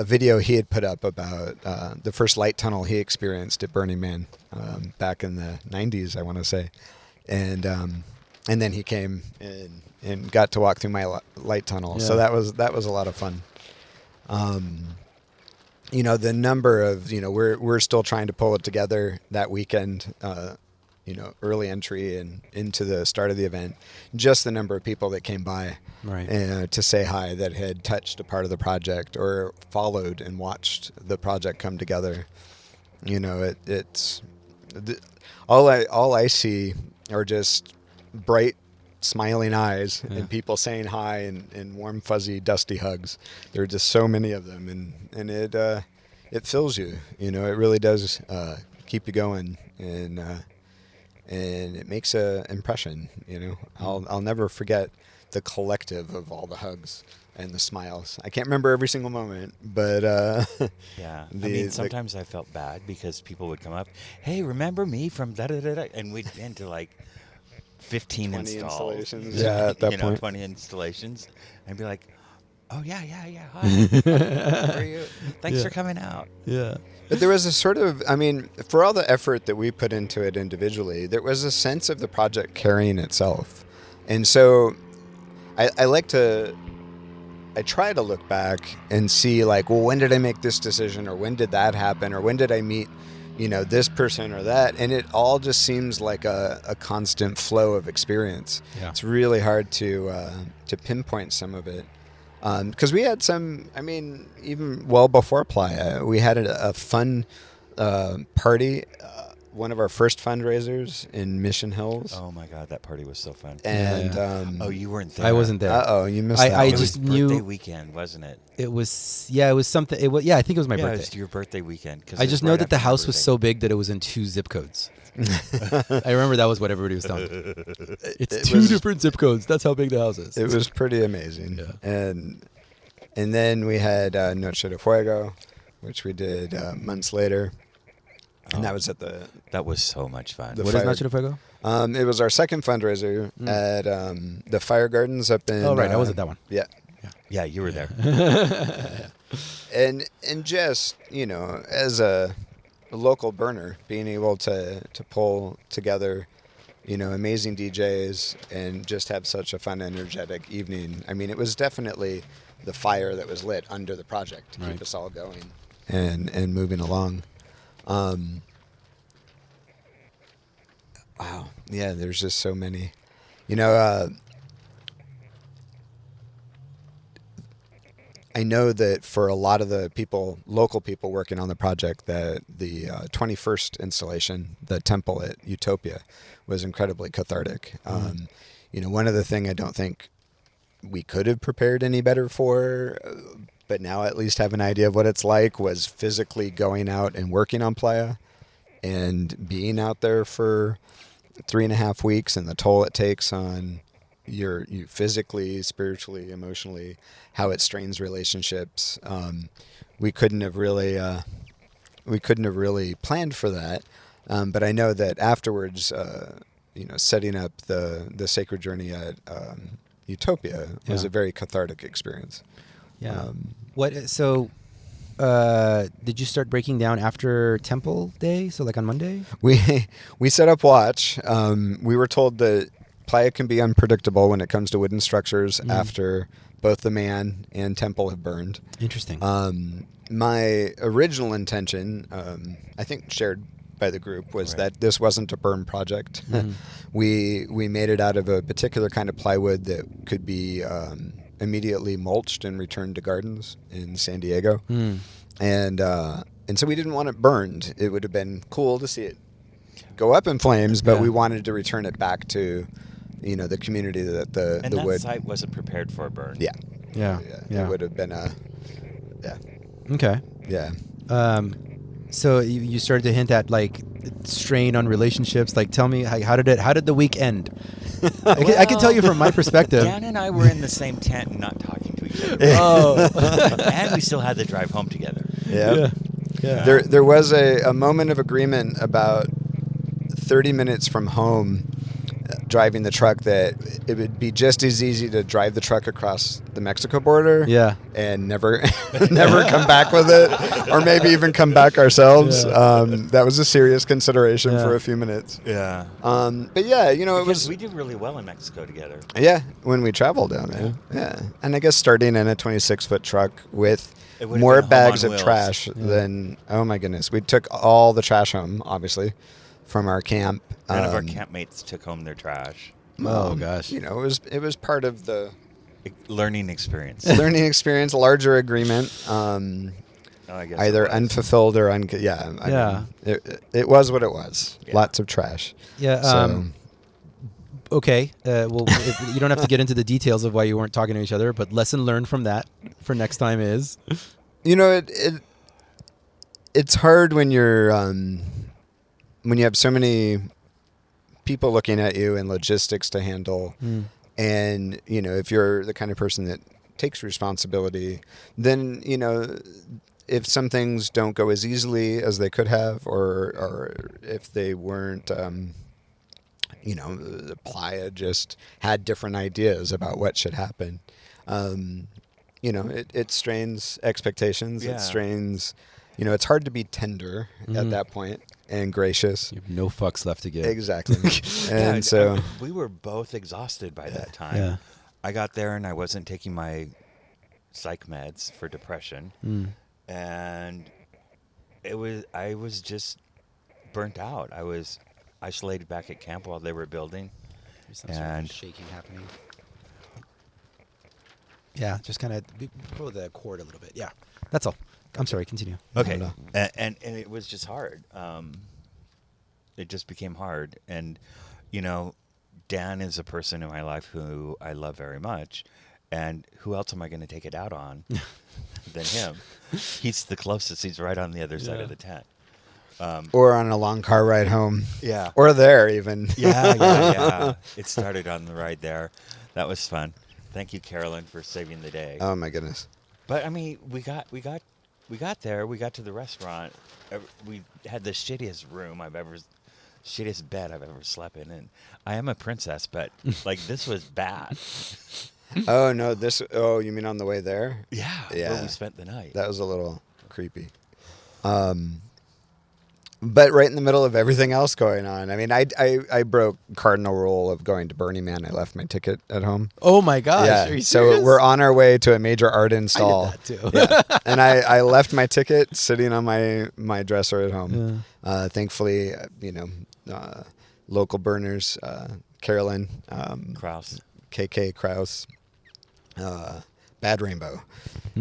video he had put up about the first light tunnel he experienced at Burning Man back in the 90s, I want to say. And then he came and got to walk through my light tunnel. Yeah. So that was a lot of fun. The number of, we're still trying to pull it together that weekend, early entry and into the start of the event, just the number of people that came by to say hi, that had touched a part of the project or followed and watched the project come together. All I see are just bright, smiling eyes and people saying hi and warm, fuzzy, dusty hugs. There are just so many of them, and it fills you. It really does keep you going, and it makes an impression. I'll never forget the collective of all the hugs and the smiles. I can't remember every single moment, but yeah. Sometimes I felt bad because people would come up, "Hey, remember me from da da da da," and we'd get into like 15 20 installations. Yeah, at that point. 20 installations, and be like, "Oh yeah. Hi, how are you? Thanks for coming out." Yeah. But there was a sort of, for all the effort that we put into it individually, there was a sense of the project carrying itself. And so I try to look back and see, like, well, when did I make this decision, or when did that happen, or when did I meet, this person or that? And it all just seems like a constant flow of experience. Yeah. It's really hard to pinpoint some of it. Because we had some, even well before Playa, we had a fun party, one of our first fundraisers in Mission Hills. Oh my God, that party was so fun. And you weren't there. I wasn't there. Uh-oh, you missed that I one. It just was knew birthday weekend, wasn't it? it was something. I think it was my It birthday. was your birthday weekend. 'Cause I it was just know right that the after your house was birthday. so big that it was in 2 zip codes. I remember that was what everybody was telling me. It's It 2 was- different zip codes. That's how big the house is. It was pretty amazing. Yeah. And then we had Noche de Fuego, which we did months later. And that was at That was so much fun. The What is fire- Noche de Fuego? it was our second fundraiser at the Fire Gardens up in. Oh, right. I was at that one. Yeah. Yeah, you were there. And just, as a local burner, being able to pull together, amazing DJs and just have such a fun, energetic evening. It was definitely the fire that was lit under the project to Right. keep us all going and moving along. Wow. Yeah, there's just so many. I know that for a lot of the local people working on the project, that the 21st installation, the temple at Utopia, was incredibly cathartic. One other thing I don't think we could have prepared any better for, but now at least have an idea of what it's like, was physically going out and working on Playa and being out there for 3.5 weeks, and the toll it takes on you physically, spiritually, emotionally, how it strains relationships. We couldn't have really planned for that. But I know that afterwards, setting up the sacred journey at Utopia was Yeah. a very cathartic experience. Yeah. Did you start breaking down after Temple Day? So like on Monday? We set up watch. We were told that Playa can be unpredictable when it comes to wooden structures after both the man and temple have burned. Interesting. My original intention, I think shared by the group, was that this wasn't a burn project. We made it out of a particular kind of plywood that could be immediately mulched and returned to gardens in San Diego. And so we didn't want it burned. It would have been cool to see it go up in flames, but we wanted to return it back to, the community that the And that wood. site wasn't prepared for a burn. Yeah. yeah. It would have been Okay. yeah. So you started to hint at like strain on relationships. Like, tell me how did the week end? I can tell you from my perspective. Dan and I were in the same tent and not talking to each other. Oh. And we still had the drive home together. Yeah. Yeah. There was a moment of agreement about 30 minutes from home, driving the truck, that it would be just as easy to drive the truck across the Mexico border Yeah. and never come back with it, or maybe even come back ourselves. Yeah. That was a serious consideration Yeah. for a few minutes. Yeah. But yeah, it Because was we did really well in Mexico together. when we traveled down there. Yeah. And I guess starting in a 26-foot truck with It would've more been home bags on of wheels. trash than, oh my goodness. We took all the trash home, obviously, from our camp. None of our campmates took home their trash. Oh gosh. It was part of the Learning experience. learning experience, larger agreement, Oh, I guess either it was. unfulfilled or Yeah. It was what it was. Yeah. Lots of trash. Yeah. So, Okay. Well, you don't have to get into the details of why you weren't talking to each other, but lesson learned from that for next time is. it's hard when you're when you have so many people looking at you and logistics to handle. And, if you're the kind of person that takes responsibility, then, if some things don't go as easily as they could have, or if they weren't, the Playa just had different ideas about what should happen. It strains expectations. Yeah. It strains, it's hard to be tender at that point and gracious. You have no fucks left to give. Exactly. Yeah, And so, we were both exhausted by that time. Yeah. I got there and I wasn't taking my psych meds for depression, and I was just burnt out. I was isolated back at camp while they were building. There's some sort of And- shaking happening. Yeah, just kind of pull the cord a little bit. Yeah, that's all. I'm sorry. Continue. Okay, No. and it was just hard. It just became hard, and Dan is a person in my life who I love very much, and who else am I going to take it out on than him? He's the closest. He's right on the other side of the tent. or on a long car ride home. Yeah. Or there even. Yeah. It started on the ride there. That was fun. Thank you, Carolyn, for saving the day. Oh my goodness. But I mean, we got there. We got to the restaurant. We had the shittiest bed I've ever slept in, and I am a princess, but like this was bad. Oh no, you mean on the way there? Yeah, Yeah. where we spent the night. That was a little creepy. But right in the middle of everything else going on. I mean, I broke cardinal rule of going to Burning Man. I left my ticket at home. Oh my gosh. Yeah. Are you So serious? we're on our way to a major art install. I did that too. Yeah. And I left my ticket sitting on my dresser at home. Thankfully, local burners, Carolyn, Kraus. KK Kraus, Bad Rainbow.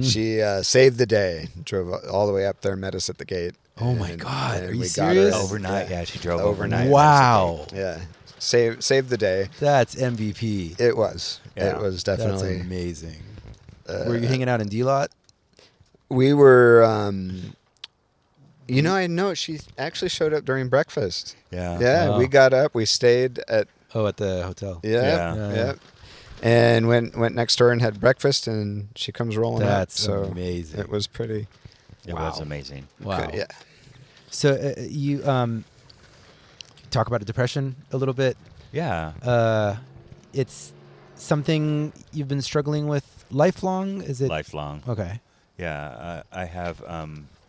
She saved the day. Drove all the way up there, met us at the gate. Oh my God, and are you we serious? got her. Overnight, yeah, she drove Overnight. overnight. Wow. Yeah, saved the day. That's MVP. It was. Yeah. It was That's definitely. amazing. Were you hanging out in D-Lot? We were. I know she actually showed up during breakfast. Yeah. Yeah, Wow. we got up. We stayed at. Oh, at the hotel. Yeah, Yeah. yeah. And went next door and had breakfast, and she comes rolling That's up. So amazing. It was pretty. It was amazing. Wow. Good, yeah. So you talk about depression a little bit. Yeah. It's something you've been struggling with lifelong. Is it Lifelong. Okay. Yeah, I have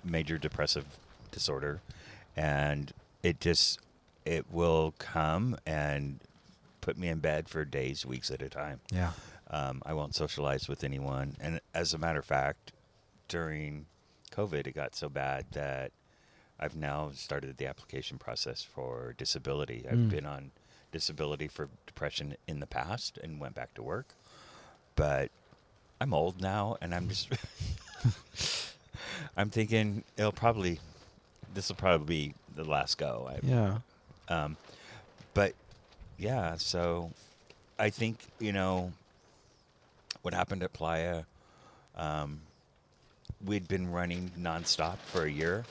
major depressive disorder, and it will come and put me in bed for days, weeks at a time. Yeah. I won't socialize with anyone. And as a matter of fact, during COVID, it got so bad that I've now started the application process for disability. I've been on disability for depression in the past and went back to work. But I'm old now, and I'm just I'm thinking this will probably be the last go. Yeah. But yeah, so I think, what happened at Playa, we'd been running nonstop for a year,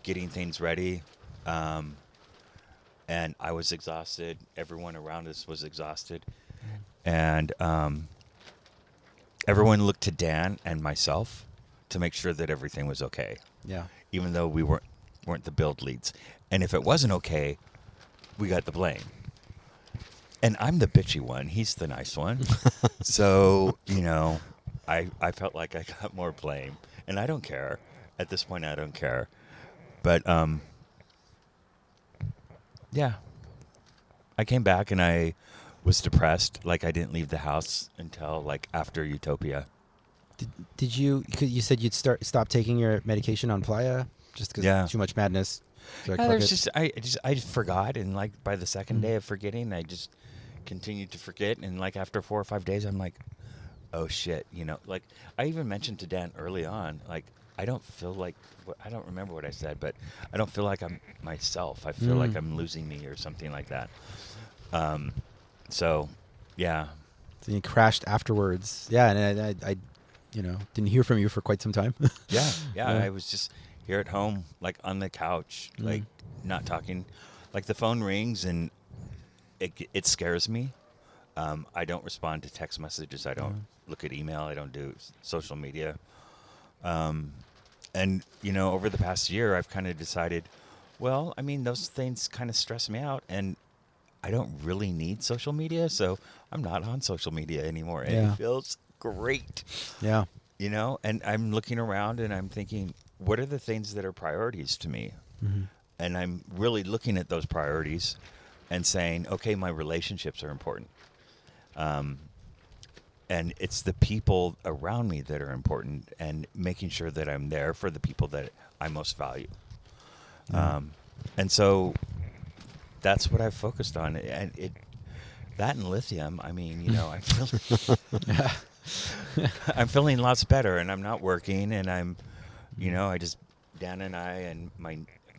getting things ready. And I was exhausted. Everyone around us was exhausted. And everyone looked to Dan and myself to make sure that everything was okay. Yeah. Even though we weren't the build leads. And if it wasn't okay, we got the blame. And I'm the bitchy one. He's the nice one. So, I felt like I got more blame. And I don't care. At this point, I don't care. But, yeah. I came back and I was depressed. Like, I didn't leave the house until, like, after Utopia. Did you said you'd stop taking your medication on Playa just because too much madness? So I just forgot, and like by the second day of forgetting, I just continued to forget, and like after 4 or 5 days, I'm like, oh shit, like I even mentioned to Dan early on, like I don't feel like I don't remember what I said, but I don't feel like I'm myself. I feel like I'm losing me or something like that. So yeah. So you crashed afterwards. Yeah, and I didn't hear from you for quite some time. Yeah. I was just here at home, like on the couch, like not talking. Like the phone rings and it scares me. I don't respond to text messages. I don't look at email. I don't do social media. And, over the past year, I've kind of decided, well, I mean, those things kind of stress me out. And I don't really need social media. So I'm not on social media anymore. And it feels great. Yeah. And I'm looking around and I'm thinking, what are the things that are priorities to me? And I'm really looking at those priorities and saying, okay, my relationships are important. And it's the people around me that are important and making sure that I'm there for the people that I most value. And so that's what I've focused on. And that and lithium, I mean, I'm feeling, I'm feeling lots better, and I'm not working, and I'm, Dan and I and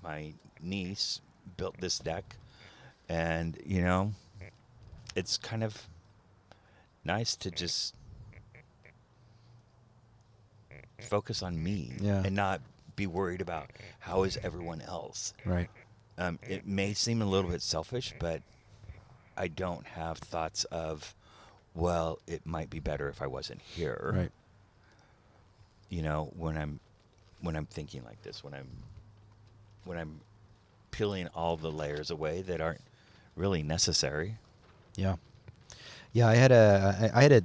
my niece built this deck, and, it's kind of nice to just focus on me and not be worried about how is everyone else. Right. It may seem a little bit selfish, but I don't have thoughts of, well, it might be better if I wasn't here. Right. When I'm thinking like this, when I'm peeling all the layers away that aren't really necessary. Yeah. Yeah, I had a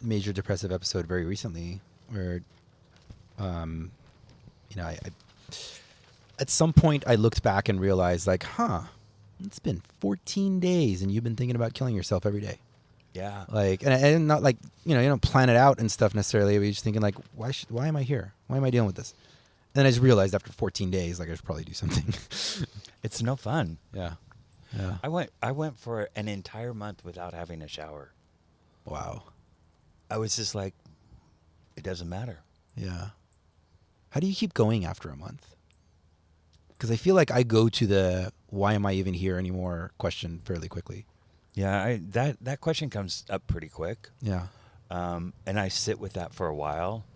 major depressive episode very recently where, I at some point I looked back and realized, like, it's been 14 days and you've been thinking about killing yourself every day. Yeah. Like, and not like, you don't plan it out and stuff necessarily, but you're just thinking like, why am I here? Why am I dealing with this? And then I just realized after 14 days, like I should probably do something. It's no fun. Yeah. I went for an entire month without having a shower. Wow. I was just like, it doesn't matter. Yeah. How do you keep going after a month? Because I feel like I go to the why am I even here anymore question fairly quickly. Yeah, that question comes up pretty quick. Yeah. And I sit with that for a while,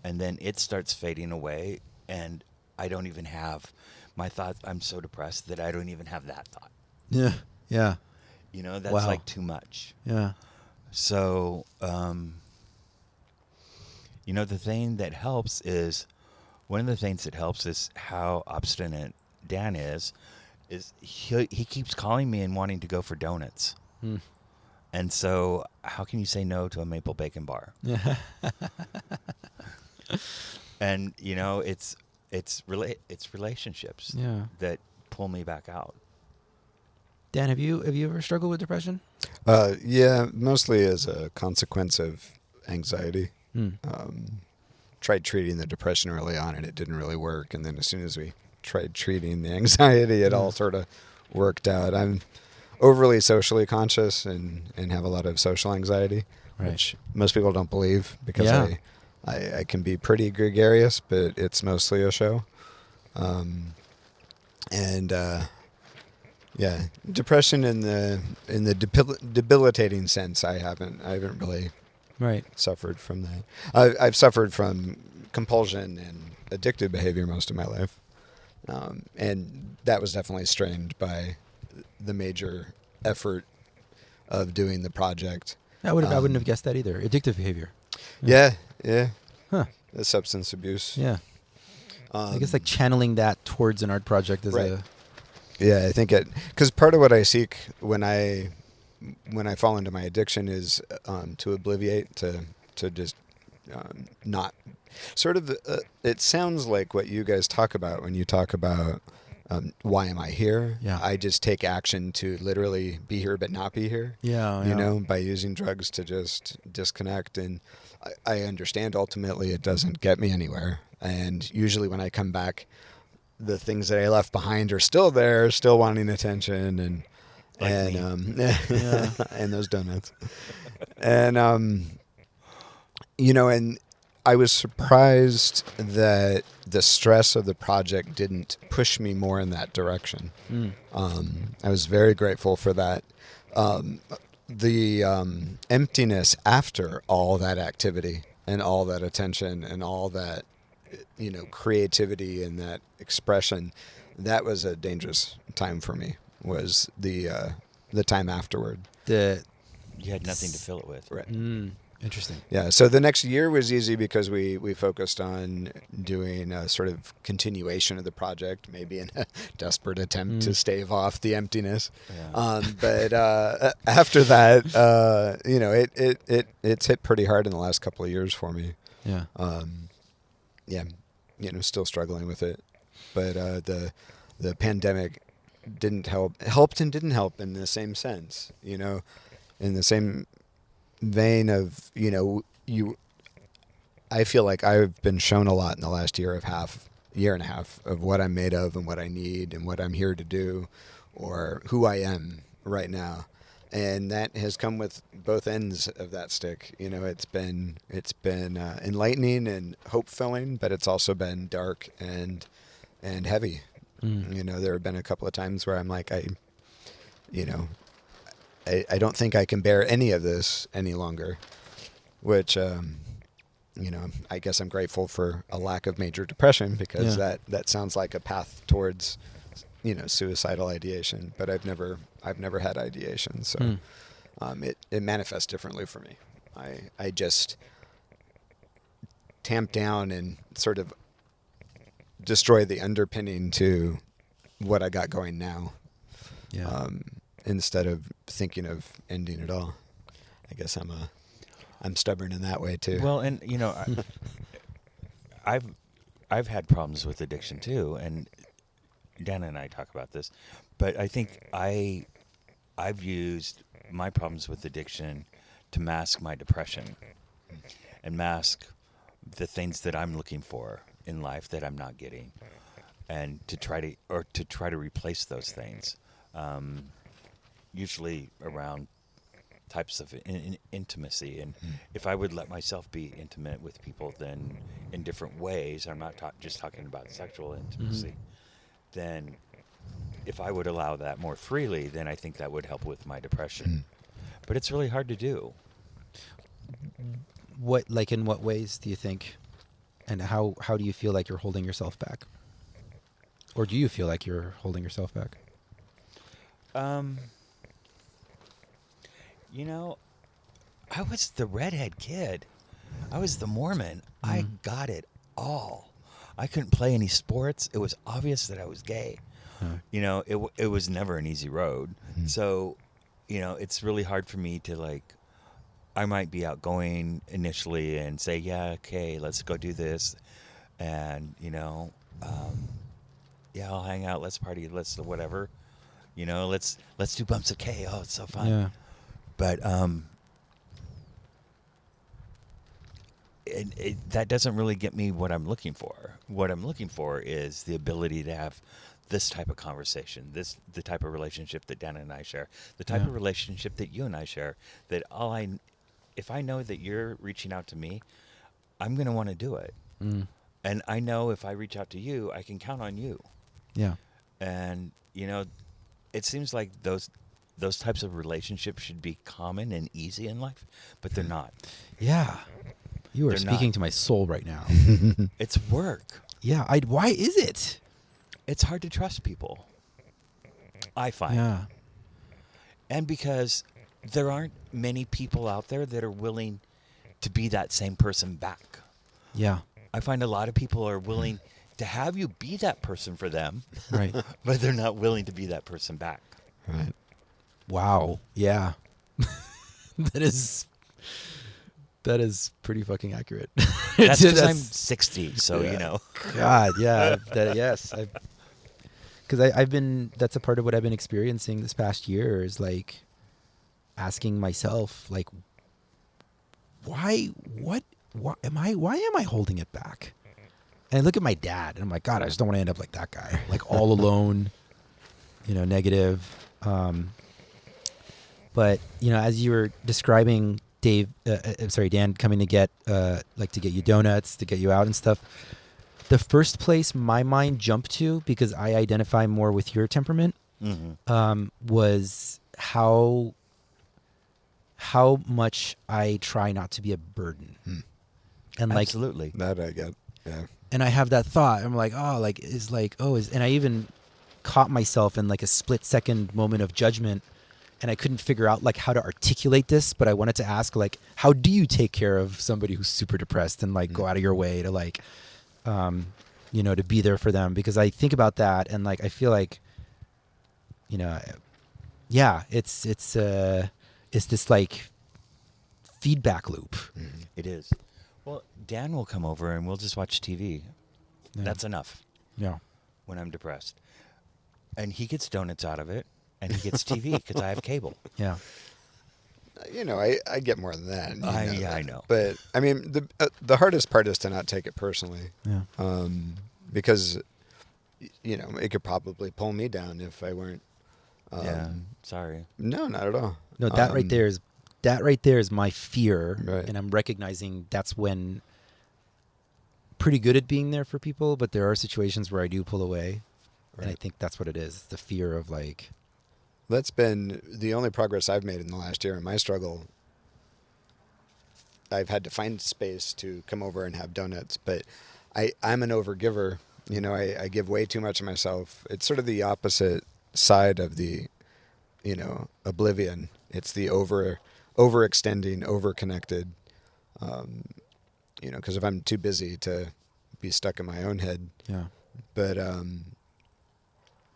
and then it starts fading away, and I don't even have my thoughts. I'm so depressed that I don't even have that thought. Yeah. Yeah. That's like too much. Yeah. So, the thing that helps is, one of the things that helps is how obstinate Dan is he keeps calling me and wanting to go for donuts. And so how can you say no to a maple bacon bar? And, it's relationships that pull me back out. Dan, have you ever struggled with depression? Yeah, mostly as a consequence of anxiety. Tried treating the depression early on, and it didn't really work. And then as soon as we tried treating the anxiety, it all sort of worked out. I'm overly socially conscious and have a lot of social anxiety, Right. which most people don't believe because Yeah. I can be pretty gregarious, but it's mostly a show. Yeah, depression in the debilitating sense, I haven't really Right. suffered from that. I've suffered from compulsion and addictive behavior most of my life, and that was definitely strained by the major effort of doing the project. I wouldn't have guessed that either. Addictive behavior. Yeah. Huh. The substance abuse. Yeah. I guess like channeling that towards an art project is Right. Yeah, I think because part of what I seek when I fall into my addiction is to obliviate, to just not sort of. It sounds like what you guys talk about when you talk about why am I here? Yeah. I just take action to literally be here but not be here. Yeah. You know, by using drugs to just disconnect. And I understand ultimately it doesn't get me anywhere. And usually when I come back, the things that I left behind are still there, still wanting attention and and those donuts. And you know, and I was surprised that the stress of the project didn't push me more in that direction. I was very grateful for that. The emptiness after all that activity and all that attention and all that, you know, creativity and that expression, that was a dangerous time for me, was the time afterward. You had nothing to fill it with. Right. Interesting. Yeah. So the next year was easy because we focused on doing a sort of continuation of the project, maybe in a desperate attempt to stave off the emptiness. Yeah. But after that, you know, it's hit pretty hard in the last couple of years for me. Yeah. Yeah, you know, still struggling with it. But the pandemic helped and didn't help in the same sense, you know, in the same vein of, you know, I feel like I've been shown a lot in the last year and a half of what I'm made of and what I need and what I'm here to do or who I am right now. And that has come with both ends of that stick. You know, it's been enlightening and hope-filling, but it's also been dark and heavy. You know, there have been a couple of times where I'm like, I don't think I can bear any of this any longer, which, you know, I guess I'm grateful for a lack of major depression because that sounds like a path towards, you know, suicidal ideation, but I've never had ideation. So, it manifests differently for me. I just tamp down and sort of destroy the underpinning to what I got going now. Yeah. Instead of thinking of ending it all. I guess I'm stubborn in that way too. Well, and you know, I've had problems with addiction too, and Dan and I talk about this, but I think I've used my problems with addiction to mask my depression and mask the things that I'm looking for in life that I'm not getting, and to try to replace those things. Usually around types of intimacy, and if I would let myself be intimate with people, then in different ways, I'm not just talking about sexual intimacy, then if I would allow that more freely, then I think that would help with my depression. But it's really hard to do. In what ways do you think, and how do you feel like you're holding yourself back? Or do you feel like you're holding yourself back? You know, I was the redhead kid. I was the Mormon. I got it all. I couldn't play any sports. It was obvious that I was gay. You know, it was never an easy road. So, you know, it's really hard for me to, like, I might be outgoing initially and say, yeah, okay, let's go do this. And, you know, yeah, I'll hang out, let's party, let's whatever. You know, let's do bumps of K. Oh, it's so fun. Yeah. But that doesn't really get me what I'm looking for. What I'm looking for is the ability to have this type of conversation, the type of relationship that Dan and I share, the type Yeah. of relationship that you and I share. That if I know that you're reaching out to me, I'm going to want to do it. Mm. And I know if I reach out to you, I can count on you. Yeah. And you know, it seems like those types of relationships should be common and easy in life, but they're not. Yeah. You are They're speaking not. to my soul right now. It's work. Yeah. Why is it? It's hard to trust people, I find. Yeah. And because there aren't many people out there that are willing to be that same person back. Yeah. I find a lot of people are willing to have you be that person for them, Right. but they're not willing to be that person back. Right. Wow. Yeah. That is pretty fucking accurate. That's because I'm 60, so Yeah. you know. God, yeah. Yes. Because I've been, that's a part of what I've been experiencing this past year is like asking myself, like, why am I holding it back? And I look at my dad and I'm like, God, I just don't want to end up like that guy, like all alone, negative. But, as you were describing Dan coming to get you donuts, to get you out and stuff. The first place my mind jumped to, because I identify more with your temperament, was how much I try not to be a burden. And like, Absolutely. That I get. Yeah. and I have that thought. I'm like, and I even caught myself in like a split second moment of judgment, and I couldn't figure out like how to articulate this, but I wanted to ask, like, how do you take care of somebody who's super depressed and like go out of your way to like, to be there for them? Because I think about that and like, I feel like, it's this like feedback loop. It is. Well, Dan will come over and we'll just watch TV. Yeah. That's enough Yeah. when I'm depressed. And he gets donuts out of it, and he gets TV because I have cable. Yeah. I get more than that. I know. But I mean, the hardest part is to not take it personally. Yeah. Because, it could probably pull me down if I weren't. Yeah, sorry. No, not at all. No, that right there is my fear. Right. And I'm recognizing that's when pretty good at being there for people, but there are situations where I do pull away. And I Right. think that's what it is. It's the fear of like, That's been the only progress I've made in the last year in my struggle. I've had to find space to come over and have donuts, but I'm an overgiver. I give way too much of myself. It's sort of the opposite side of the, oblivion. It's the overextending, overconnected. Because if I'm too busy to be stuck in my own head, yeah. but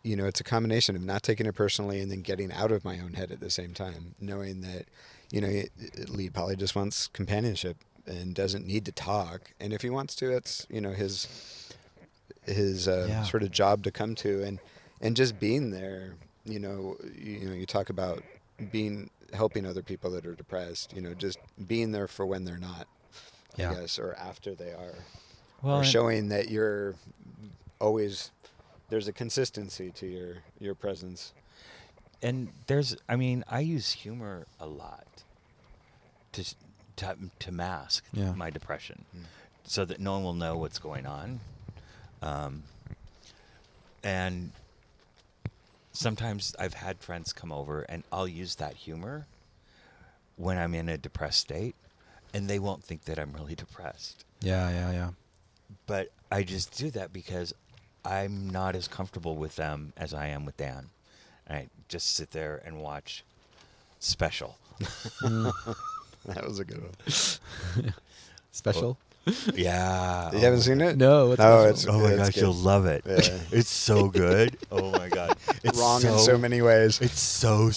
it's a combination of not taking it personally and then getting out of my own head at the same time, knowing that, Lee probably just wants companionship and doesn't need to talk. And if he wants to, it's, his Yeah. sort of job to come to, and just being there, you talk about helping other people that are depressed, just being there for when they're not, Yeah. I guess, or after they are, Well, or and- showing that you're always, there's a consistency to your presence. And I use humor a lot to mask Yeah. my depression, so that no one will know what's going on. And sometimes I've had friends come over, and I'll use that humor when I'm in a depressed state, and they won't think that I'm really depressed. Yeah. But I just do that because I'm not as comfortable with them as I am with Dan. I just sit there and watch Special. That was a good one. Special? Yeah. You haven't seen it? No, what's Oh, Special? Oh my it's gosh, good. you'll love it. Yeah. It's so good. Oh my god. It's Wrong in so many ways. It's so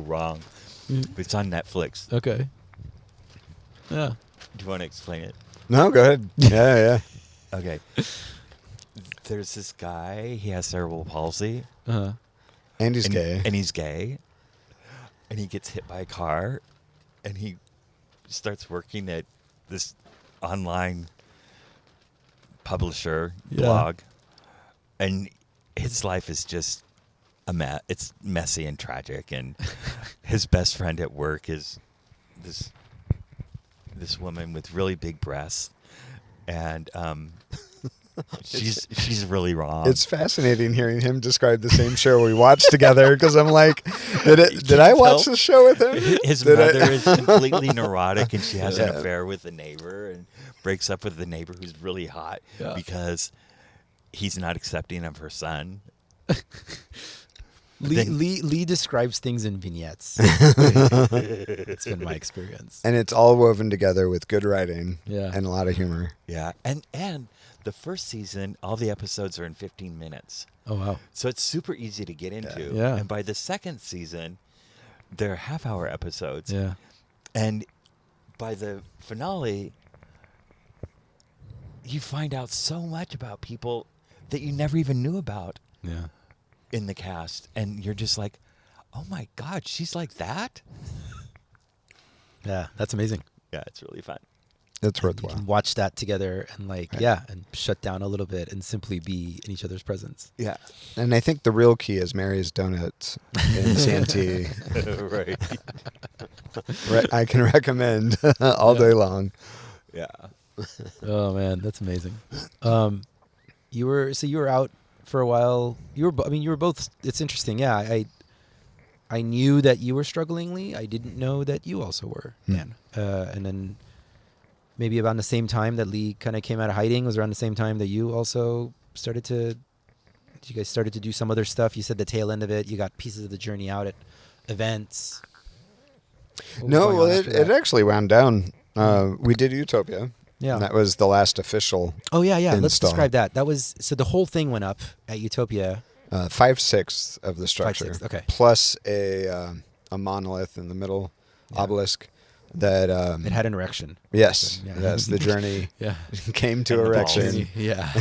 wrong. But it's on Netflix. Okay. Yeah. Do you want to explain it? No, go ahead. Yeah. Okay. There's this guy, he has cerebral palsy, Uh-huh. And he's gay. And he's gay. And he gets hit by a car. And he starts working at this online publisher blog. And his life is just a mess. It's messy and tragic. And his best friend at work is this woman with really big breasts. And she's really wrong. It's fascinating hearing him describe the same show we watched together because I'm like, did I watch the show with him? His mother is completely neurotic, and she has an affair with the neighbor and breaks up with the neighbor who's really hot because he's not accepting of her son. Lee describes things in vignettes. It's been my experience. And it's all woven together with good writing and a lot of humor. Yeah, and the first season, all the episodes are in 15 minutes. Oh, wow. So it's super easy to get into. Yeah. And by the second season, they're half-hour episodes. Yeah. And by the finale, you find out so much about people that you never even knew about in the cast. And you're just like, oh, my God, she's like that? Yeah, that's amazing. Yeah, it's really fun. It's You worthwhile. can watch that together and and shut down a little bit and simply be in each other's presence. Yeah. And I think the real key is Mary's Donuts in Santee. Right. I can recommend all day long. Yeah. Oh man, that's amazing. You were out for a while. You were both. It's interesting. Yeah, I knew that you were struggling, Lee. I didn't know that you also were, Dan. And then maybe around the same time that Lee kind of came out of hiding was around the same time that you also started to. You guys started to do some other stuff. You said the tail end of it. You got pieces of the journey out at events. What was No, going well, on it after that? actually wound down. We did Utopia. Yeah. And that was the last official Oh yeah. Let's install. describe that. That was so the whole thing went up at Utopia. 5/6 of the structure. 5/6, okay. Plus a monolith in the middle, obelisk. That It had an erection. yes, Yeah. yes, the journey Yeah. came to And the erection, Yeah.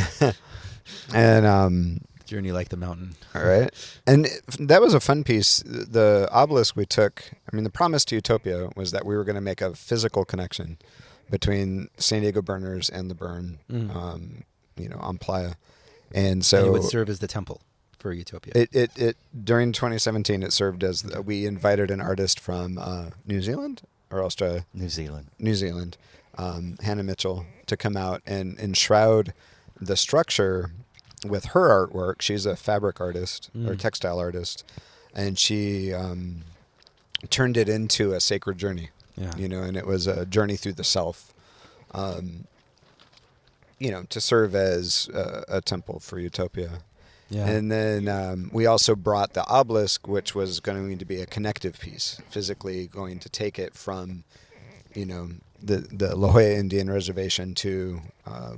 and Journey like the mountain. all right, and that was a fun piece. The obelisk we took. I mean, the promise to Utopia was that we were going to make a physical connection between San Diego Burners and the Burn, on Playa, and so And it would serve as the temple for Utopia. It during 2017 it served as we invited an artist from New Zealand or Australia, New Zealand. Hannah Mitchell, to come out and enshroud the structure with her artwork. She's a fabric artist or textile artist, and she turned it into a sacred journey. Yeah. And it was a journey through the self. To serve as a temple for Utopia. Yeah. And then we also brought the obelisk, which was going to be a connective piece, physically going to take it from, the La Jolla Indian Reservation to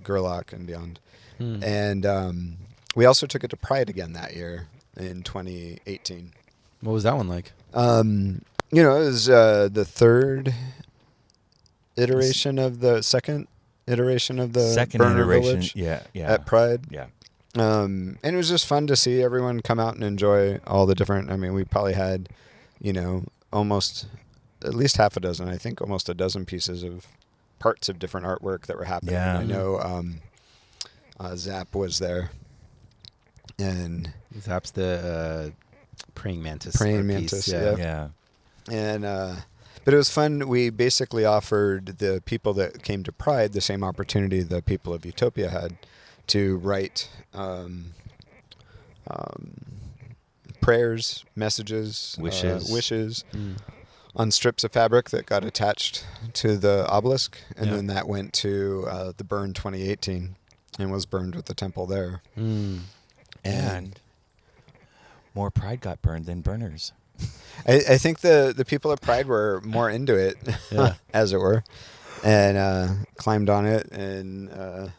Gerlach and beyond. And we also took it to Pride again that year in 2018. What was that one like? It was the third iteration of the second iteration of the Second Burner iteration. Village Yeah. at Pride. Yeah. And it was just fun to see everyone come out and enjoy all the different. I mean, we probably had, almost at least half a dozen. I think almost a dozen pieces of parts of different artwork that were happening. Yeah. I know Zap was there, and Perhaps the praying mantis. Praying art mantis, piece. yeah. Yeah. and but it was fun. We basically offered the people that came to Pride the same opportunity the people of Utopia had to write prayers, messages, Wishes. on strips of fabric that got attached to the obelisk, and Yeah. then that went to the Burn 2018 and was burned with the temple there. And more Pride got burned than Burners. I think the people at Pride were more into it, Yeah. as it were, and climbed on it and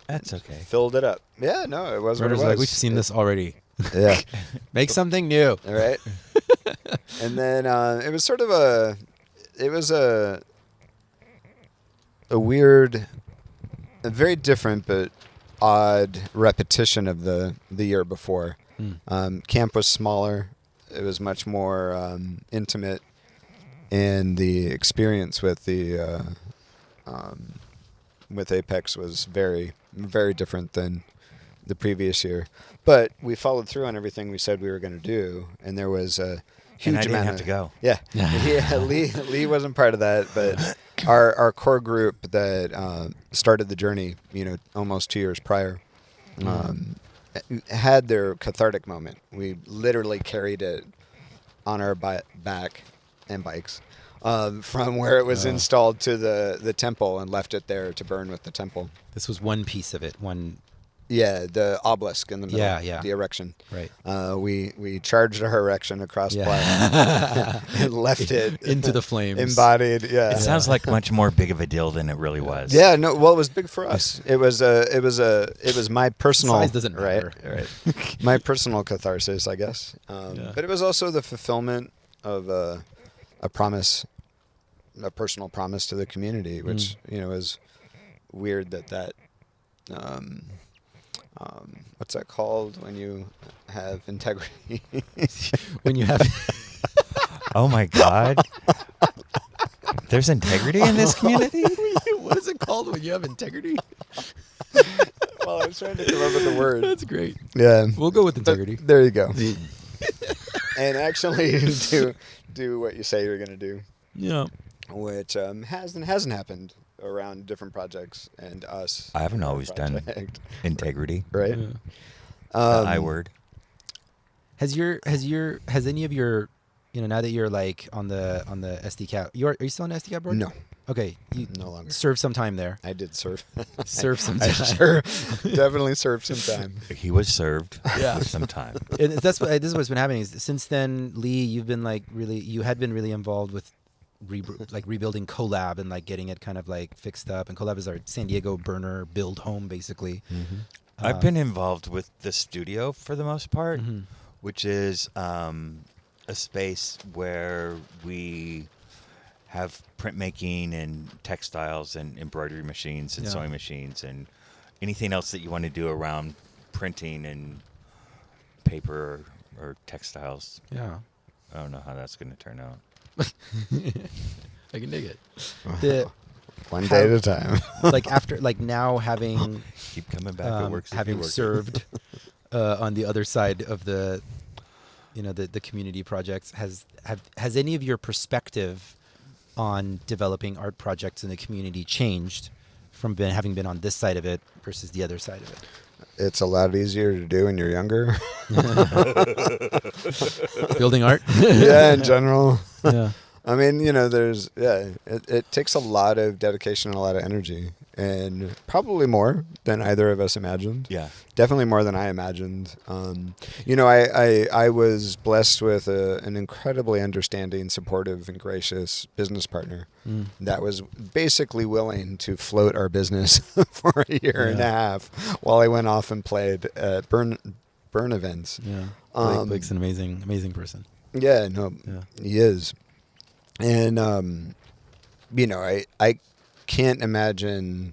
That's okay. filled it up. Yeah, no, it was what it Burners was. like, we've seen this already. Yeah. Make something new. All right. And then it was sort of a weird, a very different but odd repetition of the year before. Camp was smaller. It was much more intimate, and the experience with with Apex was very, very different than the previous year. But we followed through on everything we said we were going to do, and there was a huge And I didn't amount have of, to go. Yeah, yeah. Lee wasn't part of that, but our core group that started the journey, almost 2 years prior, had their cathartic moment. We literally carried it on our back and bikes from where it was installed to the temple and left it there to burn with the temple. This was one piece of it. Yeah, the obelisk in the middle. Yeah. The erection. Right. We charged our erection across Playa and left it into the flames. Embodied. Yeah. It sounds like much more big of a deal than it really was. Yeah. No. Well, it was big for us. It was my personal. Size doesn't matter. Right. My personal catharsis, I guess. But it was also the fulfillment of a promise, a personal promise to the community, which is weird that. What's that called when you have integrity? When you have Oh my God. There's integrity in this community? what is it called when you have integrity? Well, I was trying to come up with the word. That's great. Yeah. We'll go with integrity. There you go. And actually do what you say you're going to do, Yeah. which has and hasn't happened around different projects and us. I haven't always done project. integrity. Right. The I word. Has any of your, now that you're like on the SDCAP, are you still on the SDCAP board? No. Okay, you No longer. served some time there. I did serve. Served some I time. definitely served some time. He was served Yeah. for some time. And this is what's been happening. Is since then, Lee, you had been really involved with rebuilding Collab and like getting it kind of like fixed up. And Collab is our San Diego burner build home, basically. I've been involved with the studio for the most part, which is a space where we have printmaking and textiles and embroidery machines and sewing machines and anything else that you want to do around printing and paper or textiles. Yeah, I don't know how that's going to turn out. I can dig it. The, One day at a time. like after now having Keep coming back. It works. if you having work it. served on the other side of the the community projects, has any of your perspective on developing art projects in the community changed from having been on this side of it versus the other side of it? It's a lot easier to do when you're younger. Building art. Yeah, in general. Yeah. I mean, it takes a lot of dedication and a lot of energy, and probably more than either of us imagined. Yeah. Definitely more than I imagined. I was blessed with an incredibly understanding, supportive, and gracious business partner that was basically willing to float our business for a year and a half while I went off and played at burn events. Yeah. Blake's an amazing person. Yeah, no, he is. And, I can't imagine,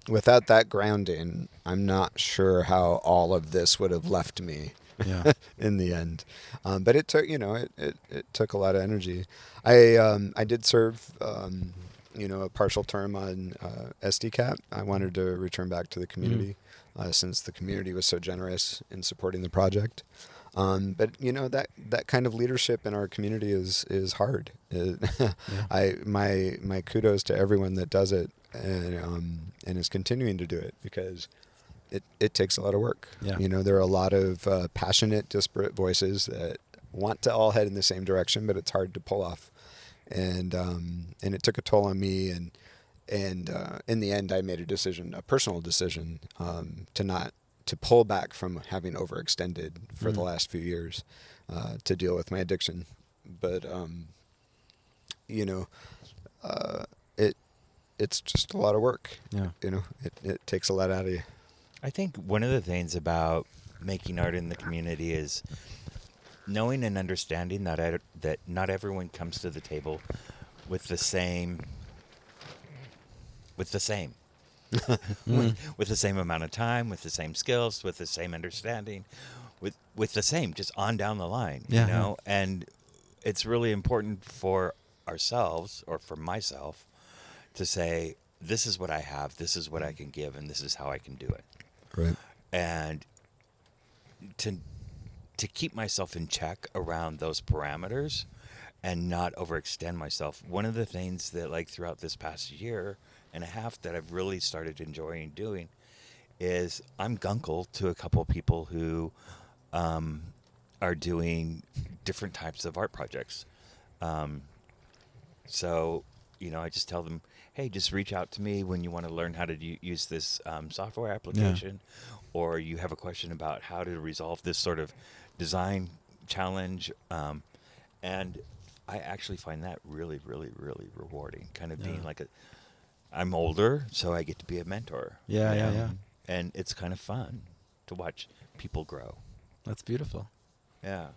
without that grounding, I'm not sure how all of this would have left me in the end. But it took, it took a lot of energy. I did serve, a partial term on SDCAP. I wanted to return back to the community since the community was so generous in supporting the project. But that kind of leadership in our community is hard. My kudos to everyone that does it and is continuing to do it, because it takes a lot of work. Yeah. There are a lot of passionate, disparate voices that want to all head in the same direction, but it's hard to pull off. And it took a toll on me, and in the end, I made a personal decision, to pull back from having overextended for the last few years to deal with my addiction. But, it's just a lot of work. Yeah. It takes a lot out of you. I think one of the things about making art in the community is knowing and understanding that not everyone comes to the table with the same with the same amount of time, with the same skills, with the same understanding, with the same, just on down the line, Yeah, you know? And it's really important for ourselves, or for myself, to say, this is what I have, this is what I can give, and this is how I can do it. Right. And to keep myself in check around those parameters and not overextend myself. One of the things that, like, throughout this past year and a half that I've really started enjoying doing is I'm gunkle to a couple of people who are doing different types of art projects. So, you know, I just tell them, hey, just reach out to me when you want to learn how to use this software application, or you have a question about how to resolve this sort of design challenge. And I actually find that really, really, really rewarding, kind of being like I'm older, so I get to be a mentor. Yeah, you yeah, know? yeah. And it's kind of fun to watch people grow. That's beautiful. Yeah.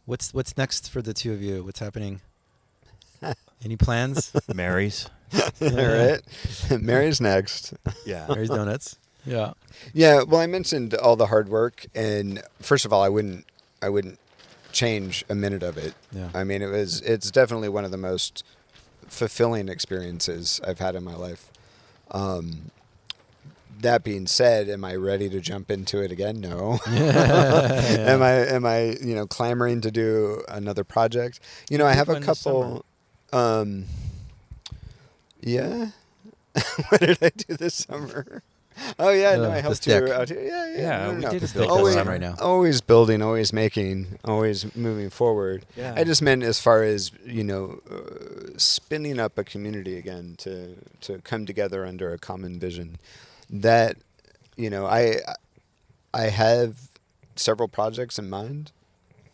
What's next for the two of you? What's happening? Any plans? Mary's. Right. Mary's next. Yeah. Mary's Donuts. Yeah. Yeah, well, I mentioned all the hard work, and first of all, I wouldn't change a minute of it. Yeah. I mean, it's definitely one of the most fulfilling experiences I've had in my life. That being said, am I ready to jump into it again? No. Am I clamoring to do another project? You know, I have a one this couple. Yeah. What did I do this summer? Oh yeah, no, I the helped stick. you out here. Yeah, Yeah, no, we no. did a stick this always, summer right now. always building, always making, always moving forward. Yeah. I just meant as far as spinning up a community again to come together under a common vision. That I have several projects in mind,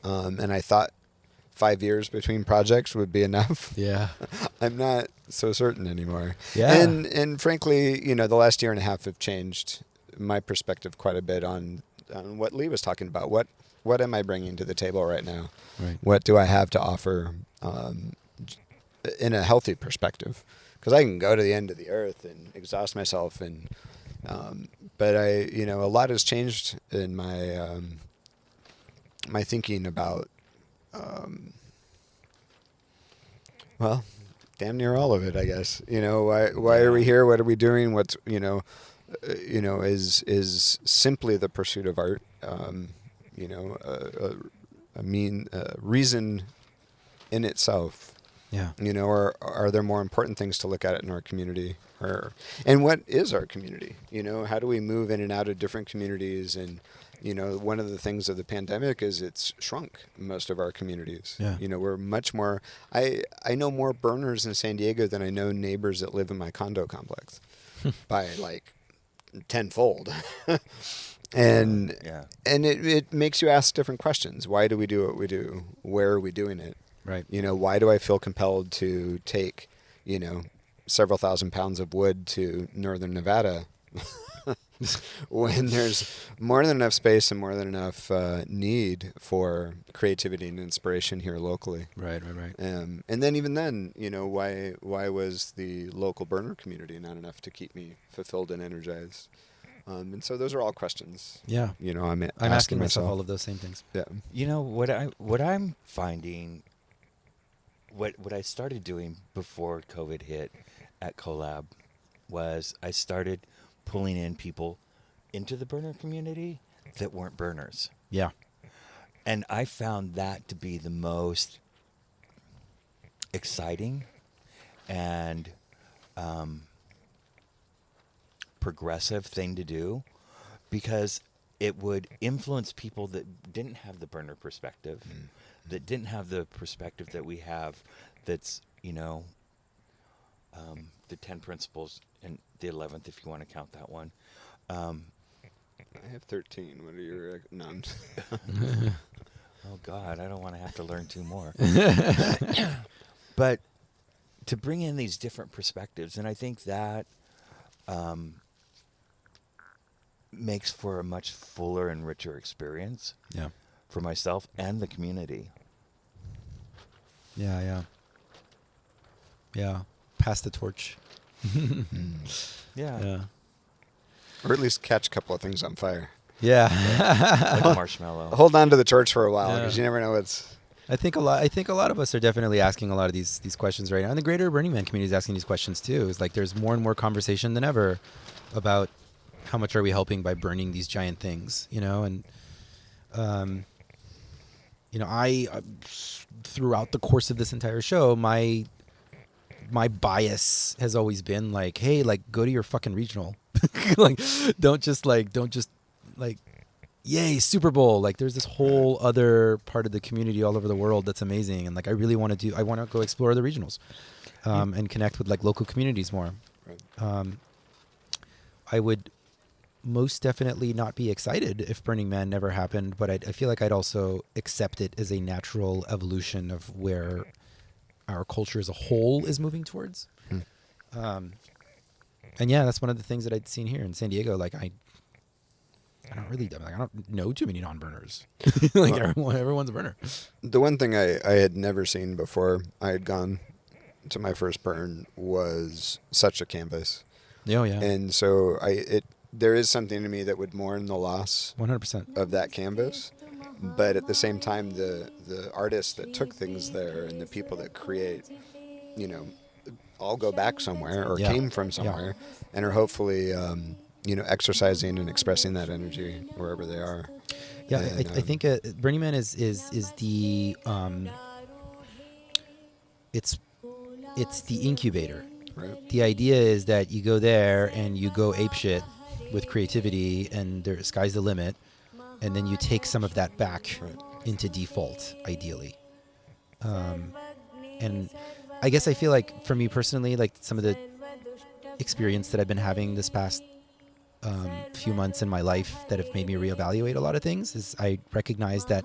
and I thought 5 years between projects would be enough. Yeah. I'm not so certain anymore. Yeah. And frankly, the last year and a half have changed my perspective quite a bit on what Lee was talking about. What am I bringing to the table right now? Right. What do I have to offer in a healthy perspective? Because I can go to the end of the earth and exhaust myself, and but a lot has changed in my my thinking about. Well, damn near all of it, I guess. Why are we here? What are we doing? What's is simply the pursuit of art. Reason in itself. Yeah. Or are there more important things to look at in our community? And what is our community? How do we move in and out of different communities? And one of the things of the pandemic is it's shrunk most of our communities. Yeah. We're much more. I know more burners in San Diego than I know neighbors that live in my condo complex, by like tenfold. And Yeah. and it makes you ask different questions. Why do we do what we do? Where are we doing it? Right. Why do I feel compelled to take, several thousand pounds of wood to northern Nevada when there's more than enough space and more than enough need for creativity and inspiration here locally? Right. And then even then, why was the local burner community not enough to keep me fulfilled and energized? And so those are all questions. Yeah. I'm asking myself all of those same things. Yeah. What I'm finding, what I started doing before COVID hit at Collab was I started pulling in people into the burner community that weren't burners. Yeah. And I found that to be the most exciting and progressive thing to do, because it would influence people that didn't have the burner perspective, that didn't have the perspective that we have, that's, the 10 principles and the 11th, if you want to count that one. I have 13. What are your nuns? Oh, God, I don't want to have to learn 2 more. But to bring in these different perspectives, and I think that makes for a much fuller and richer experience Yeah. for myself and the community. Yeah. Pass the torch. Yeah. Yeah. Or at least catch a couple of things on fire. Yeah. like a marshmallow. Hold on to the torch for a while Yeah. because you never know what's. I think a lot of us are definitely asking a lot of these questions right now. And the greater Burning Man community is asking these questions too. It's like there's more and more conversation than ever about how much are we helping by burning these giant things, you know? And you know, I throughout the course of this entire show, my bias has always been like, hey, like go to your fucking regional. like don't just like yay, Super Bowl. Like there's this whole other part of the community all over the world that's amazing. And like I want to go explore the regionals and connect with like local communities more. Right. I would most definitely not be excited if Burning Man never happened, but I feel like I'd also accept it as a natural evolution of where our culture as a whole is moving towards. And yeah, that's one of the things that I'd seen here in San Diego. Like I don't know too many non-burners. Like everyone's a burner. The one thing I had never seen before I had gone to my first burn was such a canvas. Oh yeah. And so there is something to me that would mourn the loss 100%. of that canvas. But at the same time, the artists that took things there and the people that create, you know, all go back somewhere or Yeah. came from somewhere and are hopefully, you know, exercising and expressing that energy wherever they are. Yeah, And, I think Burning Man is the it's the incubator. Right. The idea is that you go there and you go apeshit with creativity, and the sky's the limit, and then you take some of that back Right. into default, ideally. And I guess I feel like for me personally, like some of the experience that I've been having this past few months in my life that have made me reevaluate a lot of things is I recognize that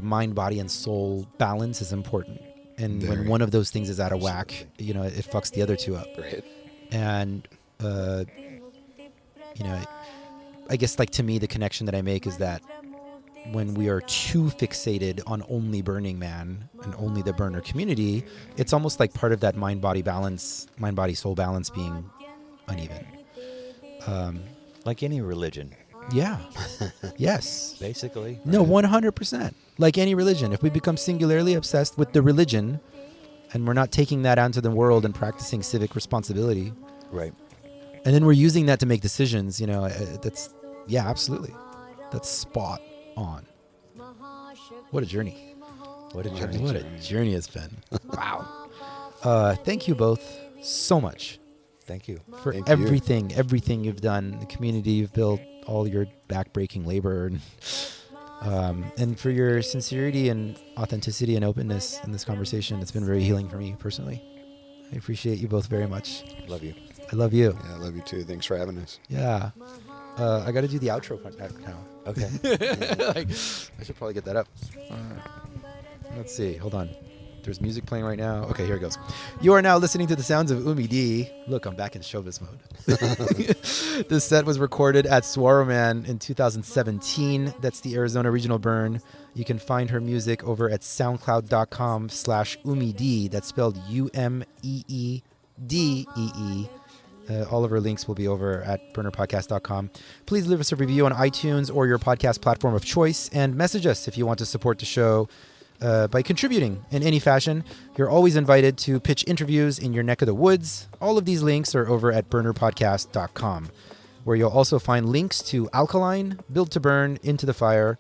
mind, body, and soul balance is important. And when Very. one of those things is out of whack, you know, it fucks the other two up. Right. And, you know, I guess like to me, the connection that I make is that when we are too fixated on only Burning Man and only the burner community, it's almost like part of that mind, body, soul balance being uneven. Like any religion, Yeah. Yes. basically. No, 100%. Like any religion, if we become singularly obsessed with the religion and we're not taking that out into the world and practicing civic responsibility, Right. and then we're using that to make decisions, you know, yeah, absolutely. That's spot on. What a journey. What a journey. What a journey it's been. Wow. Thank you both so much Thank you. for Thank you. everything you've done, the community you've built, all your backbreaking labor, and for your sincerity and authenticity and openness in this conversation. It's been very healing for me personally. I appreciate you both very much. Love you. I love you. Yeah, I love you too. Thanks for having us. Yeah. I got to do the outro part now. Okay. Like, I should probably get that up. Let's see. Hold on. There's music playing right now. Okay, here it goes. You are now listening to the sounds of Umi D. Look, I'm back in showbiz mode. This set was recorded at Saguaro Man in 2017. That's the Arizona Regional Burn. You can find her music over at soundcloud.com/UmiD. That's spelled UMEEDEE. All of our links will be over at burnerpodcast.com. Please leave us a review on iTunes or your podcast platform of choice, and message us if you want to support the show by contributing in any fashion. You're always invited to pitch interviews in your neck of the woods. All of these links are over at burnerpodcast.com, where you'll also find links to Alkaline, Built to Burn, Into the Fire,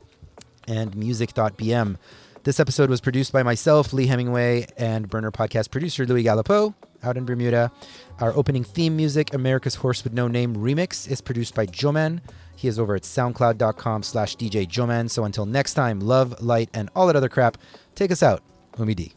and music.bm. This episode was produced by myself, Lee Hemingway, and Burner Podcast producer Louis Gallipo out in Bermuda. Our opening theme music, America's Horse with No Name Remix, is produced by Joman. He is over at soundcloud.com/DJ Joman. So until next time, love, light, and all that other crap. Take us out. Umi D.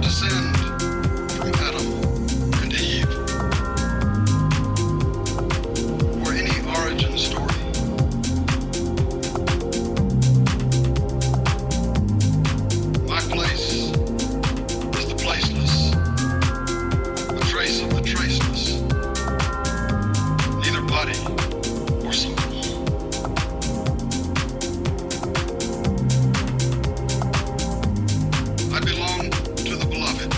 descend from Adam and Eve, or any origin story. My place is the placeless, a trace of the traceless, neither body or soul. I belong to the beloved.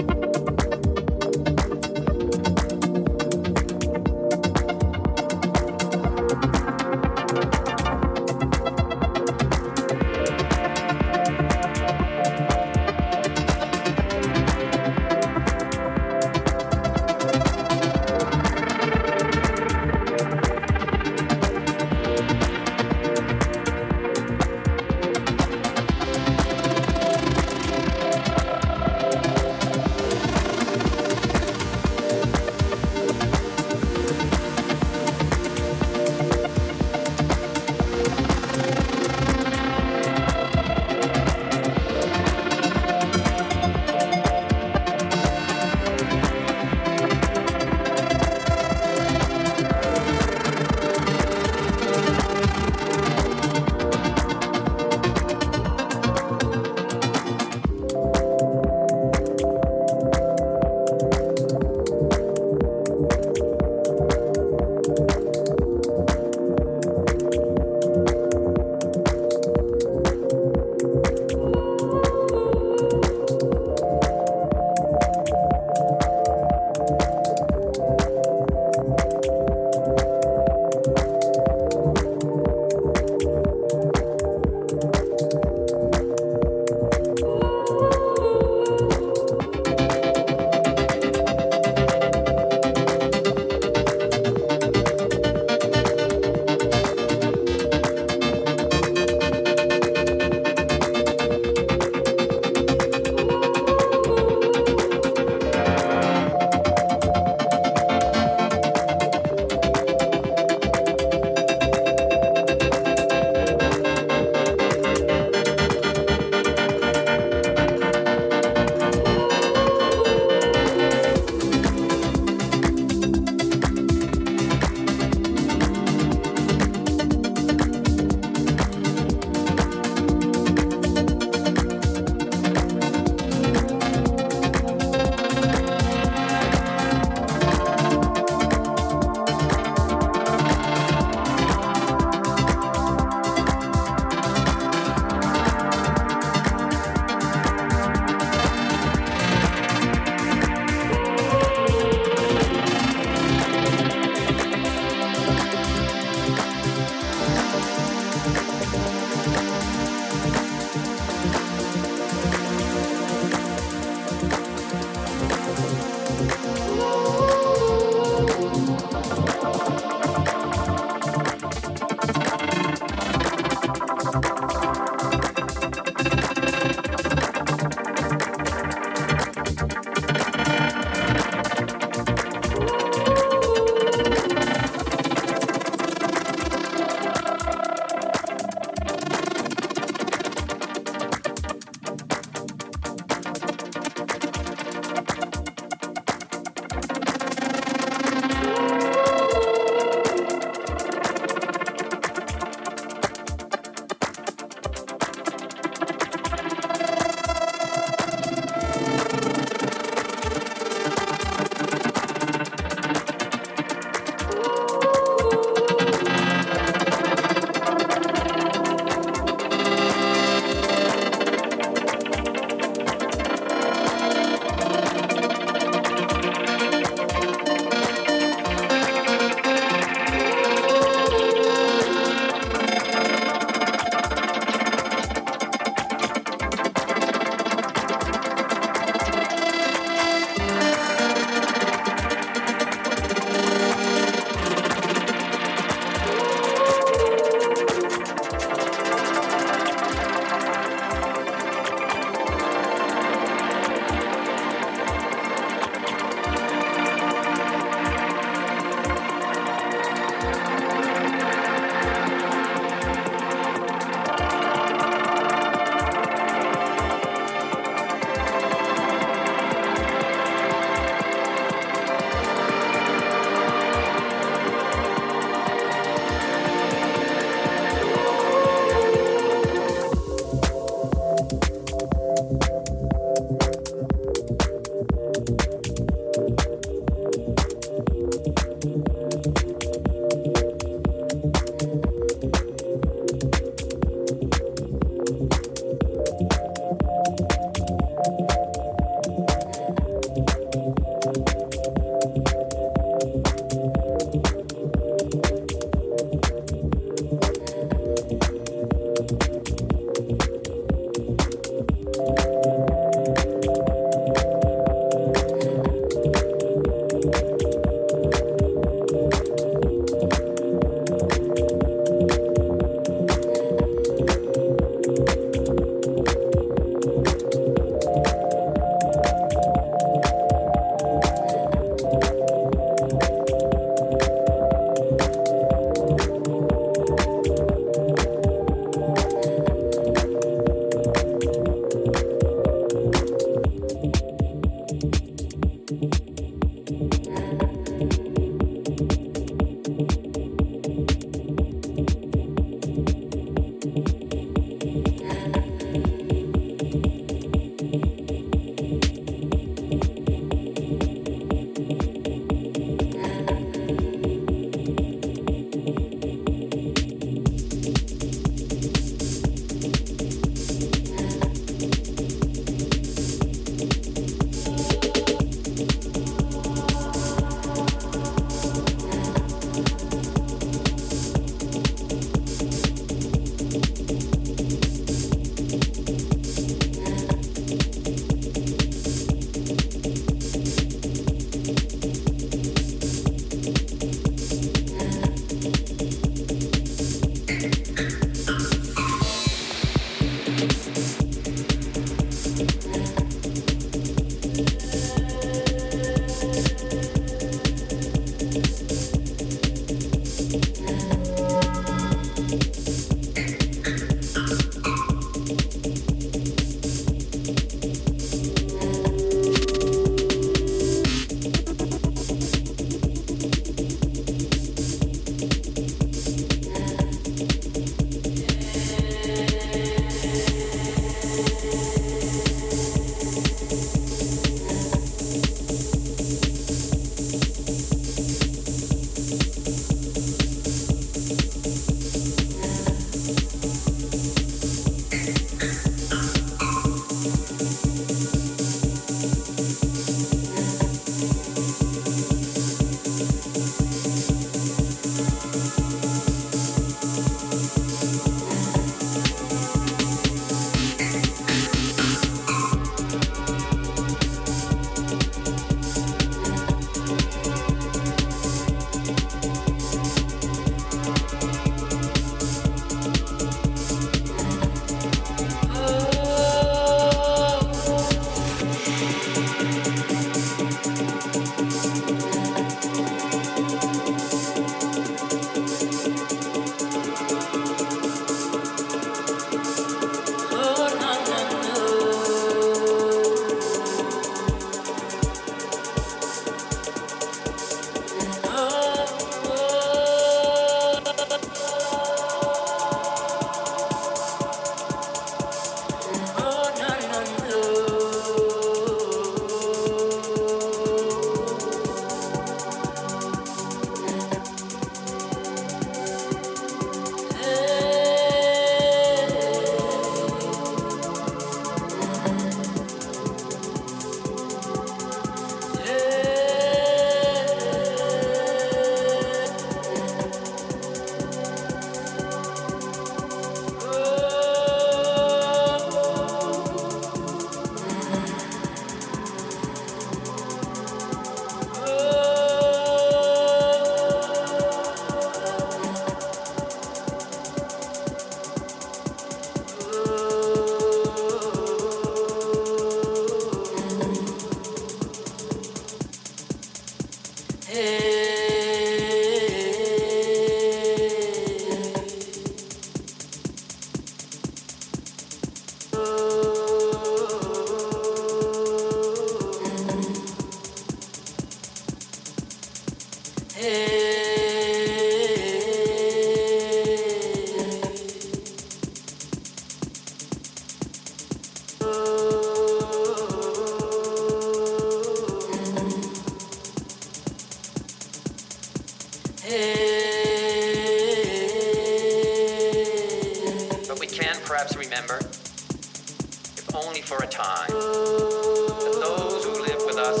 But we can perhaps remember, if only for a time, that those who live with us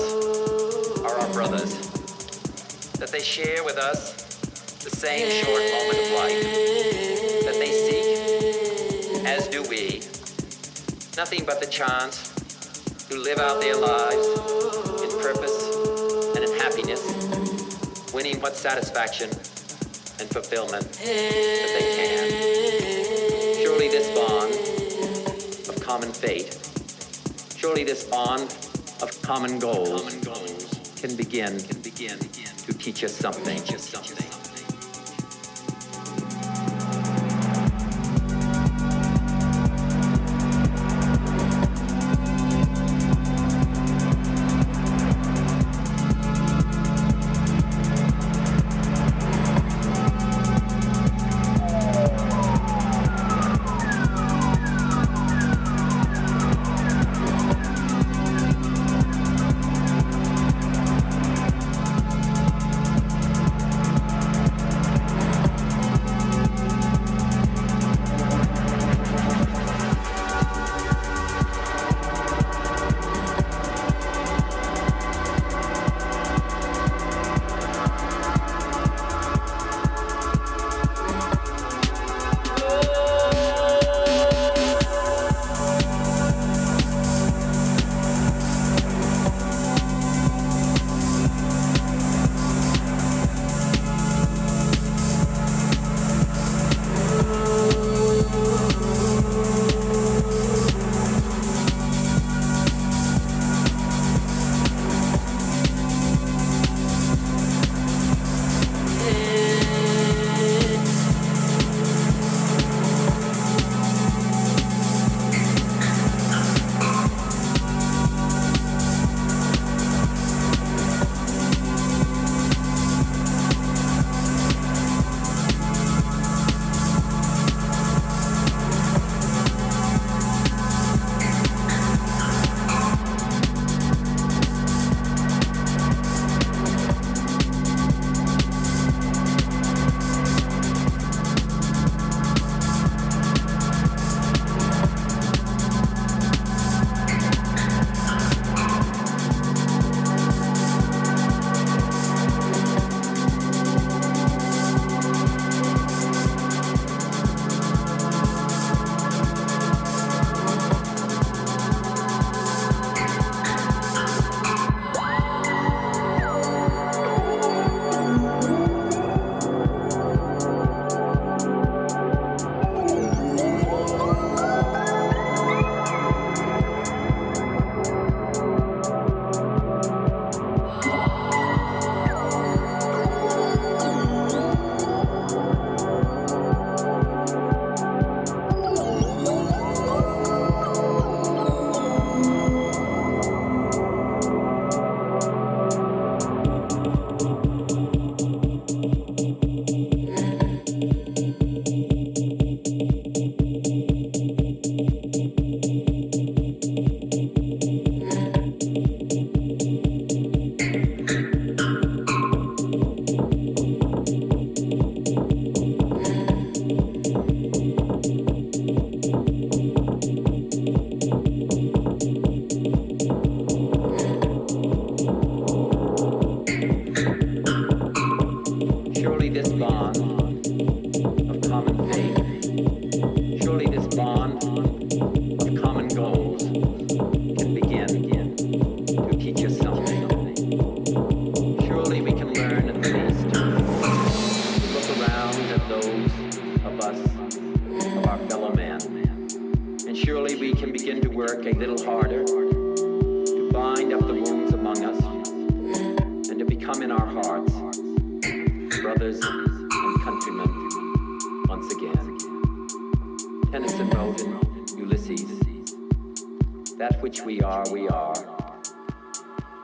are our brothers, that they share with us the same short moment of life, that they seek nothing but the chance to live out their lives in purpose and in happiness, winning what satisfaction and fulfillment that they can. Surely this bond of common fate, surely this bond of common goals can begin to teach us something.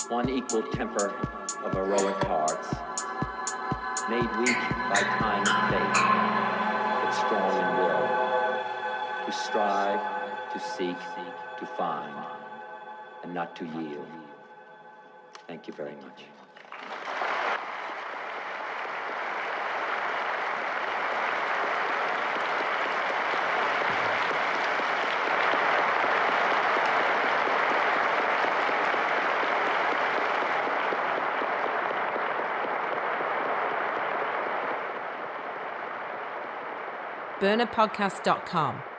One equal temper of heroic hearts, made weak by time and fate, but strong in will, to strive, to seek, to find, and not to yield. Thank you very much. burnerpodcast.com.